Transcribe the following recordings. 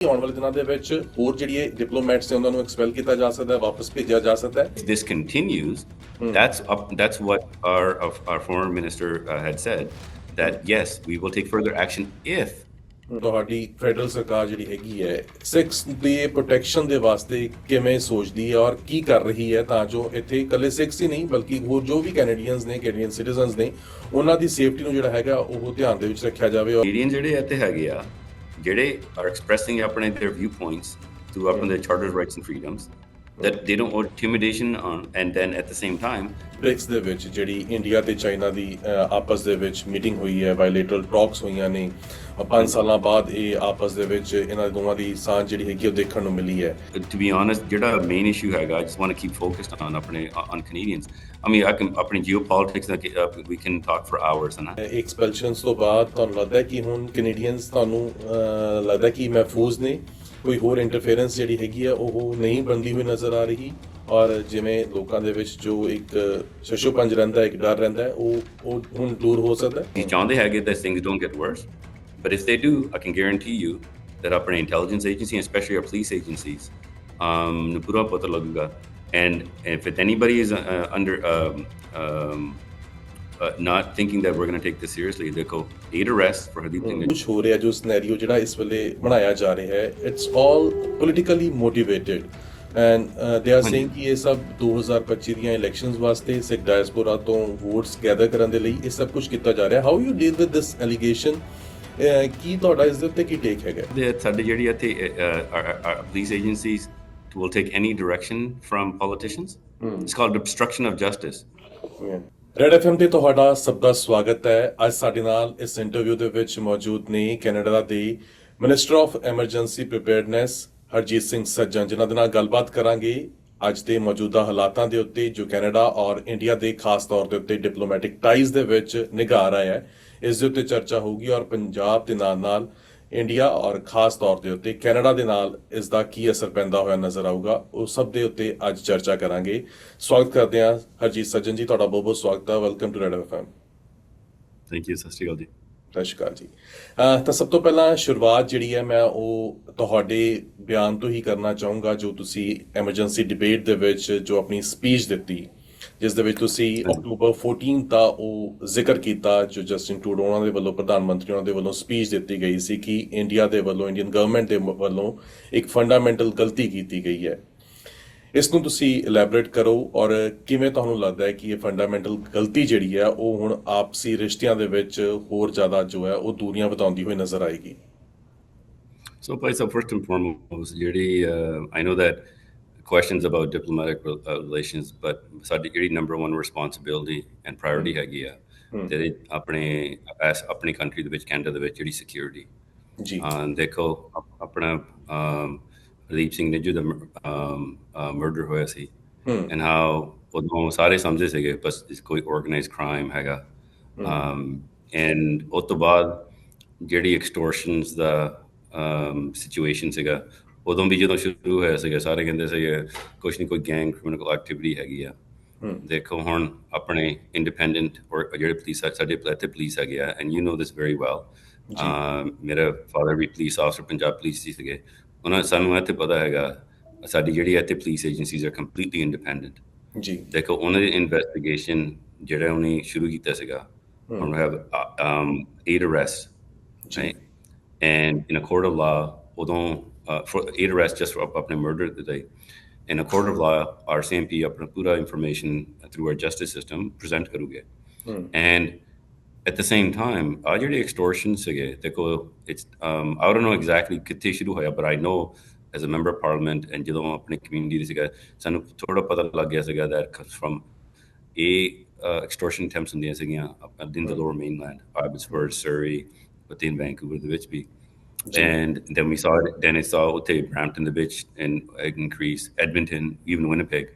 ਆਉਣ ਵਾਲੇ ਦਿਨਾਂ ਦੇ ਵਿੱਚ ਹੋਰ ਜਿਹੜੇ ਡਿਪਲੋਮੈਟਸ ਨੇ ਉਹਨਾਂ ਨੂੰ ਐਕਸਪੈਲ ਕੀਤਾ ਜਾ ਸਕਦਾ ਹੈ, ਵਾਪਸ ਭੇਜਿਆ ਜਾ ਸਕਦਾ ਹੈ। If this continues, that's what our foreign minister had said, that yes, we will take further action if ਤੁਹਾਡੀ ਫੈਡਰਲ ਸਰਕਾਰ ਜਿਹੜੀ ਹੈਗੀ ਹੈ ਸਿੱਖਸ ਦੀ ਪ੍ਰੋਟੈਕਸ਼ਨ ਦੇ ਵਾਸਤੇ ਕਿਵੇਂ ਸੋਚਦੀ ਹੈ ਔਰ ਕੀ ਕਰ ਰਹੀ ਹੈ ਤਾਂ ਜੋ ਇੱਥੇ ਇਕੱਲੇ ਸਿੱਖਸ ਹੀ ਨਹੀਂ ਬਲਕਿ ਹੋਰ ਜੋ ਵੀ ਕੈਨੇਡੀਅਨਸ ਨੇ ਕੈਨੇਡੀਅਨ ਸਿਟੀਜ਼ਨਸ ਨੇ ਉਹਨਾਂ ਦੀ ਸੇਫਟੀ ਨੂੰ ਜਿਹੜਾ ਹੈਗਾ ਉਹ ਧਿਆਨ ਦੇ ਵਿੱਚ ਰੱਖਿਆ ਜਾਵੇ। ਕੈਨੇਡੀਅਨ ਜਿਹੜੇ ਇੱਥੇ ਹੈਗੇ ਆ ਜਿਹੜੇ are expressing ਆਪਣੇ their viewpoints through ਆਪਣੇ charter rights and freedoms, that they don't want intimidation on, and then at the same time BRICS ਦੇ ਵਿੱਚ ਜਿਹੜੀ ਇੰਡੀਆ ਤੇ ਚਾਈਨਾ ਦੀ ਆਪਸ ਦੇ ਵਿੱਚ ਮੀਟਿੰਗ ਹੋਈ ਹੈ, ਬਾਇਲੇਟਰਲ ਟਾਕਸ ਹੋਈਆਂ ਨੇ, 5 ਸਾਲਾਂ ਬਾਅਦ ਇਹ ਆਪਸ ਦੇ ਵਿੱਚ ਇਹਨਾਂ ਦੋਵਾਂ ਦੀ ਸਾਂਝ ਜਿਹੜੀ ਹੈਗੀ ਉਹ ਦੇਖਣ ਨੂੰ ਮਿਲੀ ਹੈ। To be honest, ਜਿਹੜਾ ਮੇਨ ਇਸ਼ੂ ਹੈਗਾ, I just want to keep focused on ਆਪਣੇ on Canadians. I mean, I can ਆਪਣੀ geopolitics we can talk for hours on that. ਐਕਸਪੈਲਸ਼ਨਸ ਤੋਂ ਬਾਅਦ ਤੁਹਾਨੂੰ ਲੱਗਦਾ ਕਿ ਹੁਣ ਕੈਨੇਡੀਅਨਸ ਤੁਹਾਨੂੰ ਲੱਗਦਾ ਕਿ ਮਹਿਫੂਜ਼ ਨੇ, ਕੋਈ ਹੋਰ ਇੰਟਰਫੇਰੈਂਸ ਜਿਹੜੀ ਹੈਗੀ ਆ ਉਹ ਨਹੀਂ ਬਣਦੀ ਹੋਈ ਨਜ਼ਰ ਆ ਰਹੀ, ਔਰ ਜਿਵੇਂ ਲੋਕਾਂ ਦੇ ਵਿੱਚ ਜੋ ਇੱਕ ਸ਼ਸ਼ੋਪੰਜ ਰਹਿੰਦਾ, ਇੱਕ ਡਰ ਰਹਿੰਦਾ ਹੈ, ਉਹ ਹੁਣ ਦੂਰ ਹੋ ਸਕਦਾ ਹੈ। ਚਾਹੁੰਦੇ ਹੈਗੇ that things don't get worse, but if they do, I can guarantee you that ਆਪਣੇ intelligence agency and especially our police agencies ਨੂੰ ਪੂਰਾ ਪਤਾ ਲੱਗੂਗਾ, and if anybody is not thinking that we're going to take this seriously, ਦੇਖੋ 8 arrests for Harjit Sajjan। ਕੁਝ ਹੋ ਰਿਹਾ ਜੋ ਸਿਨੈਰੀਓ ਜਿਹੜਾ ਇਸ ਵੇਲੇ ਬਣਾਇਆ ਜਾ ਰਿਹਾ ਹੈ, it's all politically motivated and they are saying ਕਿ ਇਹ ਸਭ 2025 ਦੀਆਂ ਇਲੈਕਸ਼ਨਸ ਵਾਸਤੇ ਸਿੱਖ ਡਾਇਸਪੋਰਾ ਤੋਂ ਵੋਟਸ ਗੈਦਰ ਕਰਨ ਦੇ ਲਈ ਇਹ ਸਭ ਕੁਝ ਕੀਤਾ ਜਾ ਰਿਹਾ। How you deal with this allegation? ਕੀ ਤੁਹਾਡਾ ਇਸ ਦੇ ਉੱਤੇ ਕੀ ਟੇਕ ਹੈਗਾ? ਸਾਡੇ ਜਿਹੜੀ ਇੱਥੇ police agencies will take any direction from politicians. It's called obstruction of justice. Red FM ਤੇ ਤੁਹਾਡਾ ਸਭ ਦਾ ਸਵਾਗਤ ਹੈ। ਅੱਜ ਸਾਡੇ ਨਾਲ ਇਸ ਇੰਟਰਵਿਊ ਦੇ ਵਿੱਚ ਮੌਜੂਦ ਨੇ ਕੈਨੇਡਾ ਦੇ minister of emergency preparedness Harjit Singh Sajjan, ਜਿਨ੍ਹਾਂ ਦੇ ਨਾਲ ਗੱਲਬਾਤ ਕਰਾਂਗੇ ਅੱਜ ਦੇ ਮੌਜੂਦਾ ਹਾਲਾਤਾਂ ਦੇ ਉੱਤੇ ਜੋ ਕੈਨੇਡਾ ਔਰ ਇੰਡੀਆ ਦੇ ਖਾਸ ਤੌਰ ਦੇ ਉੱਤੇ ਡਿਪਲੋਮੈਟਿਕ ਟਾਈਜ਼ ਦੇ ਵਿੱਚ ਨਿਗਾਰ ਆਇਆ ਹੈ। ਇਸ ਦੇ ਉੱਤੇ ਚਰਚਾ ਹੋਊਗੀ ਔਰ ਪੰਜਾਬ ਦੇ ਨਾਲ ਇੰਡੀਆ ਔਰ ਖਾਸ ਤੌਰ ਦੇ ਉੱਤੇ ਕੈਨੇਡਾ ਦੇ ਨਾਲ ਇਸ ਦਾ ਕੀ ਅਸਰ ਪੈਂਦਾ ਹੋਇਆ ਨਜ਼ਰ ਆਊਗਾ, ਉਹ ਸਭ ਦੇ ਉੱਤੇ ਅੱਜ ਚਰਚਾ ਕਰਾਂਗੇ। ਸਵਾਗਤ ਕਰਦੇ ਹਾਂ ਹਰਜੀਤ ਸੱਜਣ ਜੀ, ਤੁਹਾਡਾ ਬਹੁਤ ਬਹੁਤ ਸਵਾਗਤ ਹੈ। Welcome to red FM. Thank you. Sat Sri ਅਕਾਲ ਜੀ। ਸਤਿ ਸ਼੍ਰੀ ਅਕਾਲ ਜੀ। ਤਾਂ ਸਭ ਤੋਂ ਪਹਿਲਾਂ ਸ਼ੁਰੂਆਤ ਜਿਹੜੀ ਹੈ ਮੈਂ ਉਹ ਤੁਹਾਡੇ ਬਿਆਨ ਤੋਂ ਹੀ ਕਰਨਾ ਚਾਹੂੰਗਾ, ਜੋ ਤੁਸੀਂ ਐਮਰਜੈਂਸੀ ਡਿਬੇਟ ਦੇ ਵਿੱਚ ਜੋ ਆਪਣੀ ਸਪੀਚ ਦਿੱਤੀ, ਜਿਸ ਦੇ ਵਿੱਚ ਤੁਸੀਂ ਅਕਤੂਬਰ 14 ਦਾ ਉਹ ਜ਼ਿਕਰ ਕੀਤਾ ਜੋ ਜਸਟਿਨ ਟਰੂਡੋ ਉਹਨਾਂ ਦੇ ਵੱਲੋਂ, ਪ੍ਰਧਾਨ ਮੰਤਰੀ ਉਹਨਾਂ ਦੇ ਵੱਲੋਂ ਸਪੀਚ ਦਿੱਤੀ ਗਈ ਸੀ ਕਿ ਇੰਡੀਆ ਦੇ ਵੱਲੋਂ, ਇੰਡੀਅਨ ਗਵਰਨਮੈਂਟ ਦੇ ਵੱਲੋਂ ਇੱਕ ਫੰਡਾਮੈਂਟਲ ਗਲਤੀ ਕੀਤੀ ਗਈ ਹੈ। ਇਸ ਨੂੰ ਤੁਸੀਂ ਇਲੈਬੋਰੇਟ ਕਰੋ ਔਰ ਕਿਵੇਂ ਤੁਹਾਨੂੰ ਲੱਗਦਾ ਹੈ ਕਿ ਇਹ ਫੰਡਾਮੈਂਟਲ ਗਲਤੀ ਜਿਹੜੀ ਹੈ ਉਹ ਹੁਣ ਆਪਸੀ ਰਿਸ਼ਤਿਆਂ ਦੇ ਵਿੱਚ ਹੋਰ ਜ਼ਿਆਦਾ ਜੋ ਹੈ ਉਹ ਦੂਰੀਆਂ ਵਧਾਉਂਦੀ ਹੋਈ ਨਜ਼ਰ ਆਏਗੀ? So first and foremost, ਜਿਹੜੀ I know that questions about diplomatic relations, but ਸਾਡੀ ਜਿਹੜੀ number one responsibility and priority ਹੈਗੀ ਆ ਤੇ ਆਪਣੀ ਕੰਟਰੀ ਦੇ ਵਿੱਚ, ਕੈਨੇਡਾ ਦੇ ਵਿੱਚ ਜਿਹੜੀ ਸਿਕਿਉਰਿਟੀ ਜੀ। ਦੇਖੋ ਆਪਣਾ ਹਰਦੀਪ ਸਿੰਘ ਨੇਜੂ ਦਾ ਮਰਡਰ ਹੋਇਆ ਸੀ and how ਉਦੋਂ ਸਾਰੇ ਸਮਝਦੇ ਸੀਗੇ ਬਸ ਕੋਈ ਆਰਗੇਨਾਈਜ਼ਡ ਕ੍ਰਾਈਮ ਹੈਗਾ, and ਉਸ ਤੋਂ ਬਾਅਦ ਜਿਹੜੀ ਐਕਸਟੋਰਸ਼ਨਸ ਦਾ ਸਿਚੁਏਸ਼ਨ ਸੀਗਾ, ਉਦੋਂ ਵੀ ਜਦੋਂ ਸ਼ੁਰੂ ਹੋਇਆ ਸੀਗਾ ਸਾਰੇ ਕਹਿੰਦੇ ਸੀਗੇ ਕੁਛ ਨਹੀਂ, ਕੋਈ ਗੈਂਗ ਕ੍ਰਿਮੀਨਲ ਐਕਟੀਵਿਟੀ ਹੈਗੀ ਆ। ਦੇਖੋ ਹੁਣ ਆਪਣੇ ਇੰਡੀਪੈਂਡੈਂਟ ਔਰ ਜਿਹੜੇ ਪੁਲਿਸ ਸਾਡੇ ਇੱਥੇ ਪੁਲਿਸ ਹੈਗੇ ਆ, and you know this very well, ਮੇਰਾ ਫਾਦਰ ਵੀ ਪੁਲਿਸ ਆਫਿਸਰ ਪੰਜਾਬ ਪੁਲਿਸ ਸੀ ਸੀਗੇ, ਉਹਨਾਂ ਸਾਨੂੰ ਇੱਥੇ ਪਤਾ ਹੈਗਾ ਸਾਡੀ ਜਿਹੜੀ ਇੱਥੇ ਪੁਲਿਸ ਏਜੰਸੀਜ਼ ਆ ਕੰਪਲੀਟਲੀ ਇੰਡੀਪੈਂਡੈਂਟ ਜੀ। ਦੇਖੋ ਉਹਨਾਂ ਦੀ ਇਨਵੈਸਟੀਗੇਸ਼ਨ ਜਿਹੜਾ ਉਹਨੇ ਸ਼ੁਰੂ ਕੀਤਾ ਸੀਗਾ, ਹੁਣ have 8 arrests, right? And in a court of law, ਉਦੋਂ for 8 arrests just for ਆਪਣੇ murder today. In a court of law, our CMP ਆਪਣਾ ਪੂਰਾ information through our justice system present ਕਰੂਗੇ। And at the same time, ਆ ਜਿਹੜੇ extortion ਸੀਗੇ, ਦੇਖੋ it's I don't know exactly ਕਿੱਥੇ ਸ਼ੁਰੂ ਹੋਇਆ, but I know as a member of parliament and ਜਦੋਂ ਆਪਣੀ community ਦੇ ਸੀਗਾ ਸਾਨੂੰ ਥੋੜਾ ਪਤਾ ਲੱਗ ਗਿਆ ਸੀਗਾ that from extortion attempts ਹੁੰਦੀਆਂ ਸੀਗੀਆਂ in the lower mainland, Abbotsford, Surrey, within Vancouver ਦੇ ਵਿੱਚ ਵੀ। And then we saw it, then it saw Brampton the Bitch and increase, Edmonton, even Winnipeg.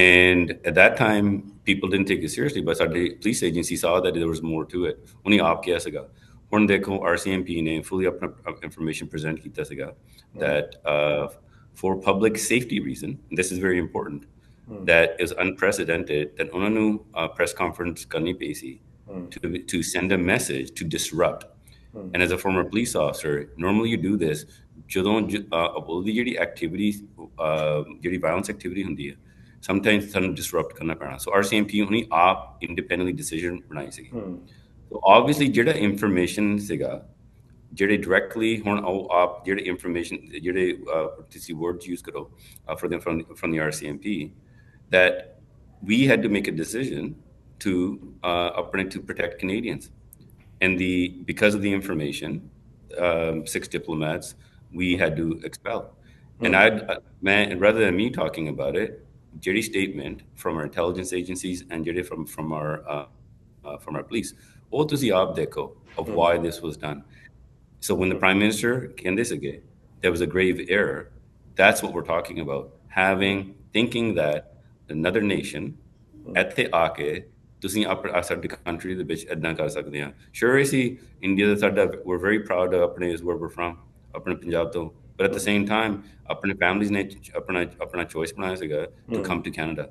And at that time, people didn't take it seriously, but our police agency saw that there was more to it. Only aap kiya siga. When dekho RCMP ne fully apna information present kita siga that for public safety reason, and this is very important, that is unprecedented, that ਉਹਨਾਂ ਨੂੰ press conference ਕਰਨੀ ਪਈ ਸੀ to send a message to disrupt And as a former police officer, normally you do this ਜਦੋਂ ਉਹਦੀ ਜਿਹੜੀ activity ਜਿਹੜੀ violence activity ਹੁੰਦੀ ਹੈ ਸਮਟਾਈਮਸ ਸਾਨੂੰ ਡਿਸਰਪਟ ਕਰਨਾ ਪੈਣਾ ਸੋ ਆਰਸੀਐਮਪੀ ਹੁਣੀ ਆਪ ਇੰਡੀਪੈਂਡੈਂਟਲੀ ਡਿਸੀਜਨ ਬਣਾਈ ਸੀਗੀ ਸੋ ਆਬਵੀਅਸਲੀ ਜਿਹੜਾ ਇਨਫੋਰਮੇਸ਼ਨ ਸੀਗਾ ਜਿਹੜੇ ਡਾਇਰੈਕਟਲੀ ਹੁਣ ਉਹ ਆਪ ਜਿਹੜੇ ਇਨਫੋਰਮੇਸ਼ਨ ਜਿਹੜੇ ਤੁਸੀਂ ਵਰਡਸ ਯੂਜ਼ ਕਰੋ from the RCMP that we had to make a decision to to protect Canadians. And because of the information, 6 diplomats we had to expel. And rather than me talking about it, Jerry statement from our intelligence agencies and Jerry from our police, all to the dekho of why this was done. So when the Prime Minister came this again, there was a grave error. That's what we're talking about. Thinking that another nation ਇੱਥੇ ਆ ਕੇ ਤੁਸੀਂ ਸਾਡੀ country ਦੇ ਵਿੱਚ ਇੱਦਾਂ ਕਰ ਸਕਦੇ ਆ ਸ਼ੋਰ ਅਸੀਂ ਇੰਡੀਆ ਦਾ ਸਾਡਾ we're very proud ਆਪਣੇ is where we're from ਆਪਣੇ ਪੰਜਾਬ ਤੋਂ but at the same time ਆਪਣੇ families ਨੇ ਆਪਣਾ choice ਬਣਾਇਆ ਸੀਗਾ to come to Canada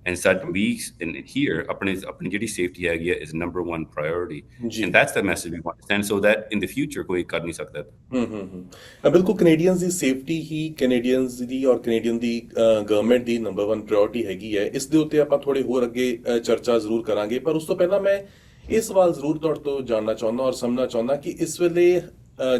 and said we in here ਆਪਣੀ ਜਿਹੜੀ safety ਹੈਗੀ is number one priority and that's the message we want to send so that in the future ਕੋਈ ਕਰ ਨਹੀਂ ਸਕਦਾ ਬਿਲਕੁਲ ਕੈਨੇਡੀਅਨਸ ਦੀ ਸੇਫਟੀ ਹੀ ਕੈਨੇਡੀਅਨਸ ਦੀ ਔਰ ਕੈਨੇਡੀਅਨ ਦੀ government ਦੀ number 1 priority ਹੈਗੀ ਹੈ ਇਸ ਦੇ ਉੱਤੇ ਆਪਾਂ ਥੋੜੇ ਹੋਰ ਅੱਗੇ ਚਰਚਾ ਜ਼ਰੂਰ ਕਰਾਂਗੇ ਪਰ ਉਸ ਤੋਂ ਪਹਿਲਾਂ ਮੈਂ ਇਹ ਸਵਾਲ ਜ਼ਰੂਰ ਤੁਹਾਡੇ ਤੋਂ ਜਾਣਨਾ ਚਾਹੁੰਦਾ ਔਰ ਸਮਝਣਾ ਚਾਹੁੰਦਾ ਕਿ ਇਸ ਵੇਲੇ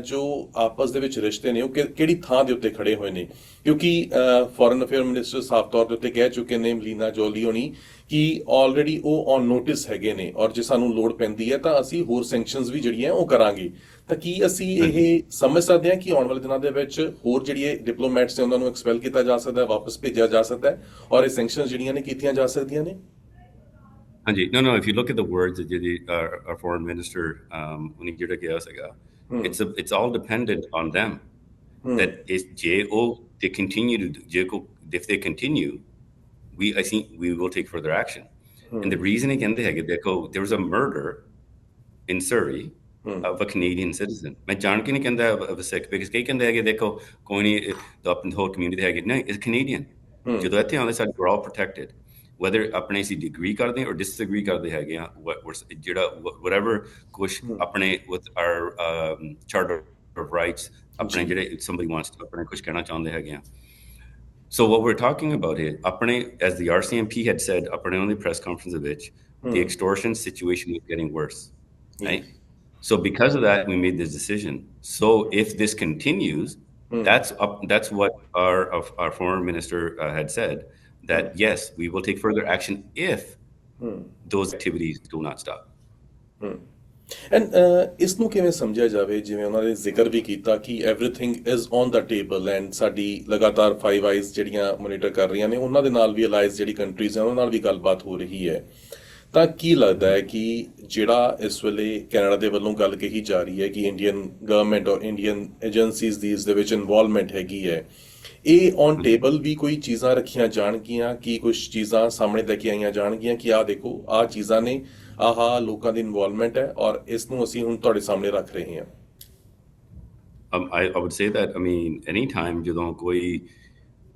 ਜੋ ਆਪਸ ਦੇ ਵਿੱਚ ਰਿਸ਼ਤੇ ਨੇ ਉਹ ਕਿਹੜੀ ਥਾਂ ਦੇ ਉੱਤੇ ਖੜੇ ਹੋਏ ਨੇ ਕਿਉਂਕਿ ਫੋਰਨ ਅਫੇਅਰ ਮਿਨਿਸਟਰ ਸਾਫ਼ ਤੌਰ ਦੇ ਉੱਤੇ ਕਹਿ ਚੁੱਕੇ ਨੇ ਮਲੀਨਾ ਜੋਲੀ ਹੋਣੀ ਕਿ ਆਲਰੇਡੀ ਉਹ ਔਨ ਨੋਟਿਸ ਹੈਗੇ ਨੇ ਔਰ ਜੇ ਸਾਨੂੰ ਲੋੜ ਪੈਂਦੀ ਹੈ ਤਾਂ ਅਸੀਂ ਹੋਰ ਸੈਂਕਸ਼ਨਸ ਵੀ ਜਿਹੜੀਆਂ ਉਹ ਕਰਾਂਗੇ ਤਾਂ ਕੀ ਅਸੀਂ ਇਹ ਸਮਝ ਸਕਦੇ ਹਾਂ ਕਿ ਆਉਣ ਵਾਲੇ ਦਿਨਾਂ ਦੇ ਵਿੱਚ ਹੋਰ ਜਿਹੜੀਆਂ ਡਿਪਲੋਮੈਟਸ ਨੇ ਉਹਨਾਂ ਨੂੰ ਐਕਸਪੈਲ ਕੀਤਾ ਜਾ ਸਕਦਾ ਹੈ ਵਾਪਸ ਭੇਜਿਆ ਜਾ ਸਕਦਾ ਹੈ ਔਰ ਇਹ ਸੈਂਕਸ਼ਨਸ ਜਿਹੜੀਆਂ ਨੇ ਕੀਤੀਆਂ ਜਾ ਸਕਦੀਆਂ ਨੇ ਹਾਂਜੀ no if you look at the words that our foreign minister ਉਹਨੇ ਜਿਹੜਾ ਕਿਹਾ ਸੀਗਾ it's all dependent on them that is they continue to if they continue I think we will take further action and the reason again there was a murder in Surrey of a Canadian citizen ਮੈਂ ਜਾਣ ਕੇ ਨਹੀਂ ਕਹਿੰਦਾ of a Sikh because ਕਈ ਕਹਿੰਦੇ ਹੈਗੇ ਦੇਖੋ ਕੋਈ ਨਹੀਂ ਆਪਣੀ whole community ਹੈਗੀ ਨਹੀਂ it's Canadian ਜਦੋਂ ਇੱਥੇ ਆਉਂਦੇ ਸਾਡੇ we're all protected whether ਆਪਣੇ ਅਸੀਂ degree ਕਰਦੇ or disagree ਕਰਦੇ ਹੈਗੇ ਆ ਜਿਹੜਾ whatever ਕੁਛ ਆਪਣੇ with our charter of rights ਆਪਣੇ ਜਿਹੜੇ somebody wants to ਆਪਣੇ ਕੁਛ ਕਹਿਣਾ ਚਾਹੁੰਦੇ ਹੈਗੇ ਆ so what we're talking about here ਆਪਣੇ as the RCMP had said ਆਪਣੇ on the press conference of which the extortion situation is getting worse right so because of that we made this decision so if this continues that's what our foreign minister had said that yes we will take further action if those activities do not stop and ਇਸ ਨੂੰ ਕਿਵੇਂ ਸਮਝਿਆ ਜਾਵੇ ਜਿਵੇਂ ਉਹਨਾਂ ਨੇ ਜ਼ਿਕਰ ਵੀ ਕੀਤਾ ਕਿ everything is on the table and ਸਾਡੀ ਲਗਾਤਾਰ 5 ਆਈਜ਼ ਜਿਹੜੀਆਂ ਮੋਨੀਟਰ ਕਰ ਰਹੀਆਂ ਨੇ ਉਹਨਾਂ ਦੇ ਨਾਲ ਵੀ ਅਲਾਈਜ਼ ਜਿਹੜੀ ਕੰਟਰੀਜ਼ ਹੈ ਉਹਨਾਂ ਨਾਲ ਵੀ ਗੱਲਬਾਤ ਹੋ ਰਹੀ ਹੈ ਤਾਂ ਕੀ ਲੱਗਦਾ ਹੈ ਕਿ ਜਿਹੜਾ ਇਸ ਵੇਲੇ ਕੈਨੇਡਾ ਦੇ ਵੱਲੋਂ ਗੱਲ ਕਹੀ ਜਾ ਰਹੀ ਹੈ ਕਿ ਇੰਡੀਅਨ ਗਵਰਨਮੈਂਟ ਔਰ ਇੰਡੀਅਨ ਏਜੰਸੀਜ਼ ਦੀ ਇਸ ਦੇ ਵਿੱਚ ਇਨਵੋਲਵਮੈਂਟ ਹੈਗੀ ਹੈ ਇਹ ਔਨ ਟੇਬਲ ਵੀ ਕੋਈ ਚੀਜ਼ਾਂ ਰੱਖੀਆਂ ਜਾਣਗੀਆਂ ਕਿ ਕੁਝ ਚੀਜ਼ਾਂ ਸਾਹਮਣੇ ਲੈ ਕੇ ਆਈਆਂ ਜਾਣਗੀਆਂ ਕਿ ਆਹ ਦੇਖੋ ਆਹ ਚੀਜ਼ਾਂ ਨੇ ਆਹ ਲੋਕਾਂ ਦੀ ਇਨਵੋਲਵਮੈਂਟ ਹੈ ਔਰ ਇਸ ਨੂੰ ਅਸੀਂ ਹੁਣ ਤੁਹਾਡੇ ਸਾਹਮਣੇ ਰੱਖ ਰਹੇ ਹਾਂ I would say that I mean anytime ਜਦੋਂ ਕੋਈ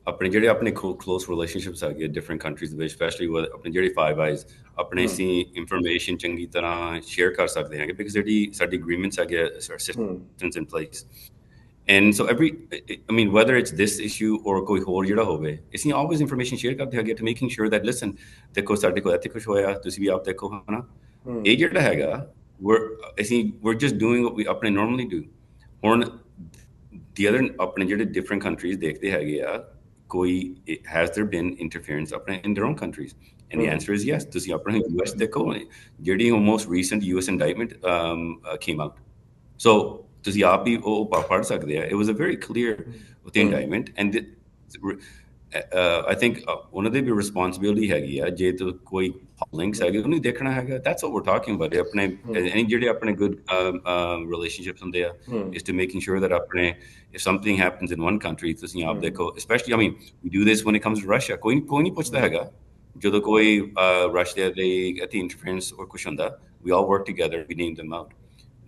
ਆਪਣੇ ਜਿਹੜੇ ਆਪਣੇ close relationships ਹੈਗੇ different countries ਦੇ ਵਿੱਚ especially with ਆਪਣੇ ਜਿਹੜੇ Five Eyes ਆਪਣੇ ਅਸੀਂ information ਚੰਗੀ ਤਰ੍ਹਾਂ share ਕਰ ਸਕਦੇ ਹਾਂ because ਜਿਹੜੀ ਸਾਡੀ agreements ਹੈਗੇ systems in place and so I mean whether it's this issue or ਕੋਈ ਹੋਰ ਜਿਹੜਾ ਹੋਵੇ ਅਸੀਂ always information share ਕਰਦੇ ਹੈਗੇ to making sure that listen ਦੇਖੋ ਸਾਡੇ ਕੋਲ ਇੱਥੇ ਕੁਝ ਹੋਇਆ ਤੁਸੀਂ ਵੀ ਆਪ ਦੇਖੋ ਹਨਾ ਇਹ ਜਿਹੜਾ ਹੈਗਾ we're just doing what we ਆਪਣੇ normally do ਹੁਣ the other ਆਪਣੇ ਜਿਹੜੇ different countries ਦੇਖਦੇ ਹੈਗੇ ਆ has there been interference in their own countries and the answer is yes ਤੁਸੀਂ ਆਪਣੇ US ਦੇਖੋ ਜਿਹੜੀ most recent US indictment came out so ਤੁਸੀਂ ਆਪ ਹੀ ਉਹ ਪੜ੍ਹ ਸਕਦੇ ਆ it was a very clear with the indictment and I think ਉਹਨਾਂ ਦੀ ਵੀ responsibility ਹੈਗੀ ਆ ਜੇ ਕੋਈ links ਹੈਗੇ ਉਹਨੂੰ ਦੇਖਣਾ ਹੈਗਾ that's what we're talking about ਆਪਣੇ ਜਿਹੜੇ ਆਪਣੇ good relationships ਹੁੰਦੇ ਆ is to making sure that ਆਪਣੇ if something happens in one country ਤੁਸੀਂ ਆਪ ਦੇਖੋ especially I mean we do this when it comes to Russia ਕੋਈ ਨਹੀਂ ਪੁੱਛਦਾ ਹੈਗਾ ਜਦੋਂ ਕੋਈ Russia ਦੇ ਇੱਥੇ interference or ਕੁਛ ਹੁੰਦਾ we all work together we name them out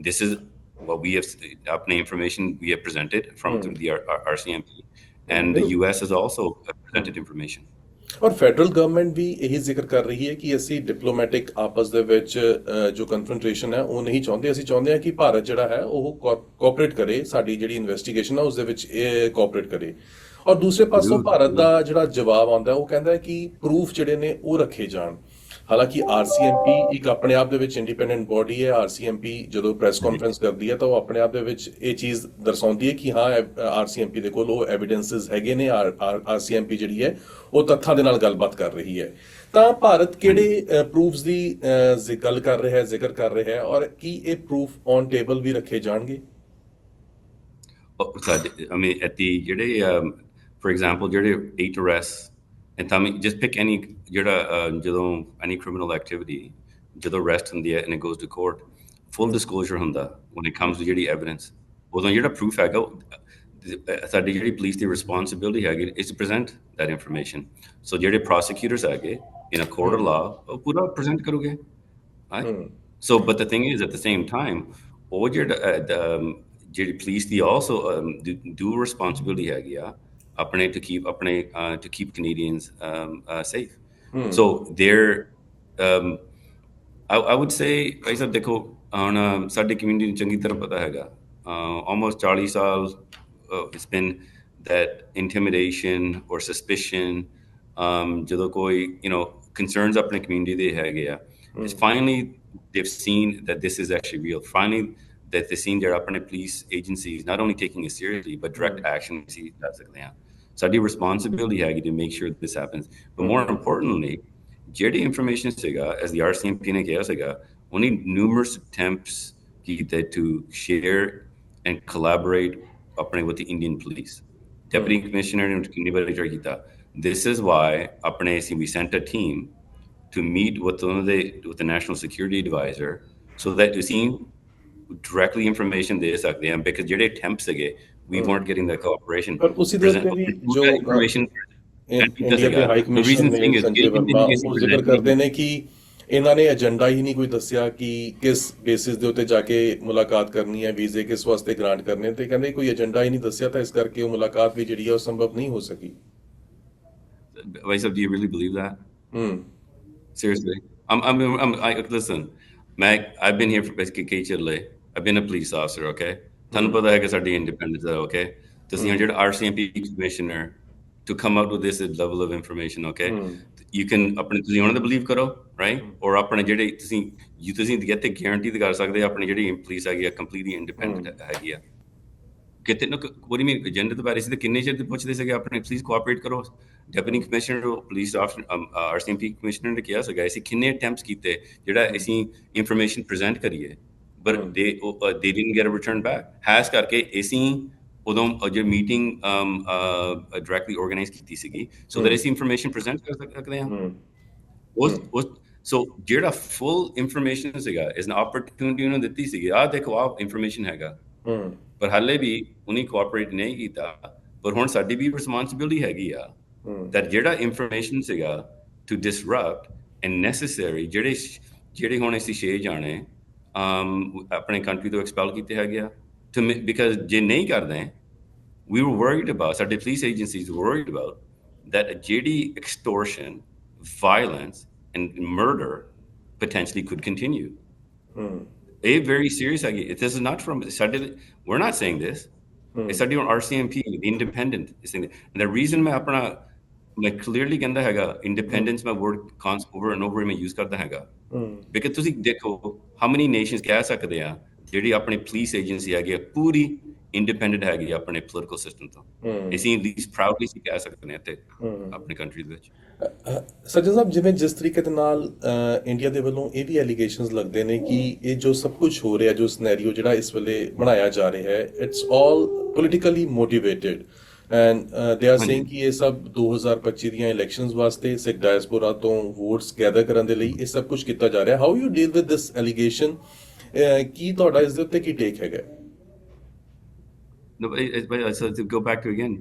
this is what we have apne information we have presented from through the RCMP and the US has also presented information ਔਰ federal government ਵੀ ਇਹੀ ਜ਼ਿਕਰ ਕਰ ਰਹੀ ਹੈ ਕਿ ਅਸੀਂ diplomatic ਆਪਸ ਦੇ ਵਿੱਚ ਜੋ ਕਨਫਰੰਟ੍ਰੇਸ਼ਨ ਹੈ ਉਹ ਨਹੀਂ ਚਾਹੁੰਦੇ। ਅਸੀਂ ਚਾਹੁੰਦੇ ਹਾਂ ਕਿ ਭਾਰਤ ਜਿਹੜਾ ਹੈ ਉਹ ਕੋਆਪਰੇਟ ਕਰੇ, ਸਾਡੀ ਜਿਹੜੀ ਇਨਵੈਸਟੀਗੇਸ਼ਨ ਹੈ ਉਸ ਦੇ ਵਿੱਚ ਇਹ ਕੋਆਪਰੇਟ ਕਰੇ। ਔਰ ਦੂਸਰੇ ਪਾਸੋਂ ਜ਼ਰੂਰ ਭਾਰਤ ਜ਼ਰੂਰ। ਦਾ ਜਿਹੜਾ ਜਵਾਬ ਆਉਂਦਾ ਉਹ ਕਹਿੰਦਾ ਹੈ ਕਿ ਪ੍ਰੂਫ ਜਿਹੜੇ ਨੇ ਉਹ ਰੱਖੇ ਜਾਣ। ਹਾਲਾਂਕਿ ਆਰਸੀਐਮਪੀ ਇੱਕ ਆਪਣੇ ਆਪ ਦੇ ਵਿੱਚ ਇੰਡੀਪੈਂਡੈਂਟ ਬੋਡੀ ਹੈ। ਆਰਸੀਐਮਪੀ ਜਦੋਂ ਪ੍ਰੈਸ ਹਾਂਜੀ ਕਾਨਫਰੰਸ ਕਰਦੀ ਹੈ ਤਾਂ ਉਹ ਆਪਣੇ ਆਪ ਦੇ ਵਿੱਚ ਇਹ ਚੀਜ਼ ਦਰਸਾਉਂਦੀ ਹੈ ਕਿ ਹਾਂ ਆਰਸੀਐਮਪੀ ਦੇ ਕੋਲ ਉਹ ਐਵੀਡੈਂਸਸ ਹੈਗੇ ਨੇ। ਆਰਸੀਐਮਪੀ ਜਿਹੜੀ ਹੈ ਉਹ ਤੱਥਾਂ ਦੇ ਨਾਲ ਗੱਲਬਾਤ ਕਰ ਰਹੀ ਹੈ। ਤਾਂ ਭਾਰਤ ਹਾਂਜੀ। ਕਿਹੜੇ ਪ੍ਰੂਫਸ ਦੀ ਗੱਲ ਕਰ ਰਿਹਾ ਹੈ, ਜ਼ਿਕਰ ਕਰ ਰਿਹਾ ਹੈ, ਔਰ ਕੀ ਇਹ ਪ੍ਰੂਫ ਔਨ ਟੇਬਲ ਵੀ ਰੱਖੇ ਜਾਣਗੇ? ਸਾਡੇ ਐਤੀ ਜਿਹੜੇ ਫੋਰ ਐਗਜ਼ਾਮਪਲ ਜਿਹੜੇ 8 ਅਰੈਸਟ ਐਂਡ ਤਾਂ ਜਸਟ ਪਿਕ ਐਨੀ ਜਿਹੜਾ ਜਦੋਂ ਐਨੀ ਕ੍ਰਿਮੀਨਲ ਐਕਟੀਵਿਟੀ ਜਦੋਂ ਅਰੈਸਟ ਹੁੰਦੀ ਹੈ and it goes to court full disclosure ਹੁੰਦਾ when it comes to ਜਿਹੜੀ ਐਵੀਡੈਂਸ ਉਦੋਂ ਜਿਹੜਾ ਪ੍ਰੂਫ ਹੈਗਾ ਸਾਡੀ ਜਿਹੜੀ ਪੁਲਿਸ ਦੀ ਰਿਸਪੌਂਸਿਬਿਲਿਟੀ ਹੈਗੀ ਇਸ ਟੂ ਪ੍ਰੈਜ਼ੈਂਟ ਦੈਟ ਇਨਫੋਰਮੇਸ਼ਨ ਸੋ ਜਿਹੜੇ ਪ੍ਰੋਸੀਕਿਊਟਰਸ ਹੈਗੇ ਇਨ ਅ ਕੋਰਟ ਆਫ ਲਾ ਉਹ ਪੂਰਾ ਪ੍ਰੈਜ਼ੈਂਟ ਕਰੋਗੇ right? So, but the thing is, at the same time, all your ਜਿਹੜੀ police the also do responsibility ਹੈਗੀ ਆ ਆਪਣੇ to keep Canadians safe. So they're I would say Bhai Sahib ਦੇਖੋ ਹੁਣ ਸਾਡੀ ਕਮਿਊਨਿਟੀ ਨੂੰ ਚੰਗੀ ਤਰ੍ਹਾਂ ਪਤਾ ਹੈਗਾ almost 40 ਸਾਲ it's been that intimidation or suspicion ਜਦੋਂ ਕੋਈ concerns ਆਪਣੇ community ਦੇ ਹੈਗੇ ਆ it's finally they've seen that this is actually real. Finally, that they've seen their apparent police agencies not only taking it seriously, but direct action. See, that's the So, the responsibility has to make sure this happens. But more importantly, JD information siga, as the RCMP ne kiya siga, only numerous attempts to share and collaborate with the Indian police. Deputy Commissioner ne this is why we sent a team to meet with the National Security Advisor so that you see directly information ਦੇ ਸਕਦੇ ਹਾਂ because ਜਿਹੜੇ attempts ਸੀਗੇ we weren't getting the cooperation ਪਰ ਉसी ਦੇ ਉੱਤੇ ਵੀ ਜੋ information India ਦੇ ਹਾਈ the ਕਮਿਸ਼ਨਰ reason ਨੇ being is ਸੰਜੇ ਵਰਮਾ ਉਹ ਜ਼ਿਕਰ ਕਰਦੇ ਨੇ ਕਿ ਇਹਨਾਂ ਨੇ ਏਜੰਡਾ ਹੀ ਨਹੀਂ ਕੋਈ ਦੱਸਿਆ ਕਿ ਕਿਸ ਬੇਸਿਸ ਦੇ ਉੱਤੇ ਜਾ ਕੇ ਮੁਲਾਕਾਤ ਕਰਨੀ ਹੈ, ਵੀਜ਼ੇ ਕਿਸ ਵਾਸਤੇ ਗ੍ਰਾਂਟ ਕਰਨੇ ਤੇ ਕਹਿੰਦੇ ਕੋਈ ਏਜੰਡਾ ਹੀ ਨਹੀਂ ਦੱਸਿਆ ਤਾਂ ਇਸ ਕਰਕੇ ਉਹ ਮੁਲਾਕਾਤ ਵੀ ਜਿਹੜੀ ਹੈ ਉਹ ਸੰਭਵ ਨਹੀਂ ਹੋ ਸਕੀ। Why, do you really believe that? Seriously, listen, Meg, I've been here for basically I've been a police officer, okay? ਤੁਹਾਨੂੰ ਪਤਾ ਹੈ ਕਿ ਸਾਡੀ independence ਹੈ, okay? ਤੁਸੀਂ ਜਿਹੜਾ RCMP commissioner to come out with this level of information, okay? You can ਆਪਣੇ ਤੁਸੀਂ ਉਹਨਾਂ ਦਾ believe ਕਰੋ, right? Or ਆਪਣੇ ਜਿਹੜੇ ਤੁਸੀਂ get the guarantee ਕਰ ਸਕਦੇ ਆਪਣੀ ਜਿਹੜੀ police ਹੈਗੀ ਆ completely independent ਹੈਗੀ ਆ। ਕਿਤੇ ਨਾ what do you mean ਏਜੰਡੇ ਤੋਂ ਬਾਰੇ ਸੀ ਤੇ ਕਿੰਨੇ ਚਿਰ ਤੇ ਪੁੱਛਦੇ ਸੀਗੇ ਆਪਣੇ ਪਲੀਜ਼ ਕੋਆਪਰੇਟ ਕਰੋ। Deputy commissioner police RCMP commissioner ਨੇ ਕਿਹਾ ਸੀਗਾ ਅਸੀਂ ਕਿੰਨੇ ਅਟੈਂਪਟਸ ਕੀਤੇ ਜਿਹੜਾ ਅਸੀਂ ਇਨਫੋਰਮੇਸ਼ਨ ਪ੍ਰੈਜ਼ੈਂਟ ਕਰੀਏ but they didn't get a return back ਹੈਸ ਕਰਕੇ ਅਸੀਂ ਉਦੋਂ ਜੇ ਮੀਟਿੰਗ ਡਾਇਰੈਕਟਲੀ ਆਰਗੇਨਾਈਜ਼ ਕੀਤੀ ਸੀਗੀ ਸੋ ਦੈਟ ਅਸੀਂ ਇਨਫੋਰਮੇਸ਼ਨ ਪ੍ਰੈਜ਼ੈਂਟ ਕਰ ਸਕਦੇ ਹਾਂ ਉਸ ਸੋ ਜਿਹੜਾ ਫੁੱਲ ਇਨਫੋਰਮੇਸ਼ਨ ਸੀਗਾ ਇਸ ਨੇ ਆਪਰਚੂਨਿਟੀ ਉਹਨੂੰ ਦਿੱਤੀ ਸੀਗੀ ਆਹ ਦੇਖੋ ਆਹ ਇਨਫੋਰਮੇਸ਼ਨ ਹੈਗਾ ਪਰ ਹਾਲੇ ਵੀ ਉਹਨੇ ਕੋਆਪਰੇਟ ਨਹੀਂ ਕੀਤਾ ਪਰ ਹੁਣ ਸਾਡੀ ਵੀ ਰਿਸਪੌਂਸਿਬਿਲਿਟੀ ਹੈਗੀ ਆ that ਜਿਹੜਾ ਇਨਫੋਰਮੇਸ਼ਨ ਸੀਗਾ to disrupt and necessary ਜਿਹੜੇ ਹੁਣ ਅਸੀਂ 6 ਜਾਣੇ ਆਪਣੇ ਕੰਟਰੀ ਤੋਂ ਐਕਸਪੈਲ ਕੀਤੇ ਹੈਗੇ ਆ because ਜੇ ਨਹੀਂ ਕਰਦੇ we were worried about ਸਾਡੇ police agencies were worried about that ਜਿਹੜੀ extortion, violence and murder potentially could continue. A very serious this is not from we're not saying this it's study on RCMP the independent is saying that. And the reason मैं clearly कहता हैगा independence मैं word over and over मैं use करता हैगा because ਤੁਸੀਂ ਦੇਖੋ how many nations ਕਹਿ ਸਕਦੇ ਆ ਜਿਹੜੀ ਆਪਣੀ police agency ਹੈਗੀ ਪੂਰੀ independent ਹੈਗੀ ਆਪਣੇ political system ਤੋਂ ਅਸੀਂ least proudly ਸੀ ਕਹਿ ਸਕਦੇ ਆ ਤੇ ਆਪਣੀ country ਦੇ ਵਿੱਚ ਸੱਜਣ ਸਾਹਿਬ ਜਿਵੇਂ ਜਿਸ ਤਰੀਕੇ ਦੇ ਨਾਲ ਇੰਡੀਆ ਦੇ ਵੱਲੋਂ ਇਹ ਵੀ ਐਲੀਗੇਸ਼ਨਸ ਲੱਗਦੇ ਨੇ ਕਿ ਇਹ ਜੋ ਸਭ ਕੁਝ ਹੋ ਰਿਹਾ ਜੋ ਸਿਨੈਰੀਓ ਜਿਹੜਾ ਇਸ ਵੇਲੇ ਬਣਾਇਆ ਜਾ ਰਿਹਾ ਹੈ it's all politically motivated and they are saying ਕਿ ਇਹ ਸਭ 2025 ਦੀਆਂ ਇਲੈਕਸ਼ਨਸ ਵਾਸਤੇ ਸਿੱਖ ਡਾਇਸਪੋਰਾ ਤੋਂ ਵੋਟਸ ਗੈਦਰ ਕਰਨ ਦੇ ਲਈ ਇਹ ਸਭ ਕੁਝ ਕੀਤਾ ਜਾ ਰਿਹਾ how you deal with this allegation ਕੀ ਤੁਹਾਡਾ ਇਸ ਦੇ ਉੱਤੇ ਕੀ ਟੇਕ ਹੈਗਾ No, so to go back to again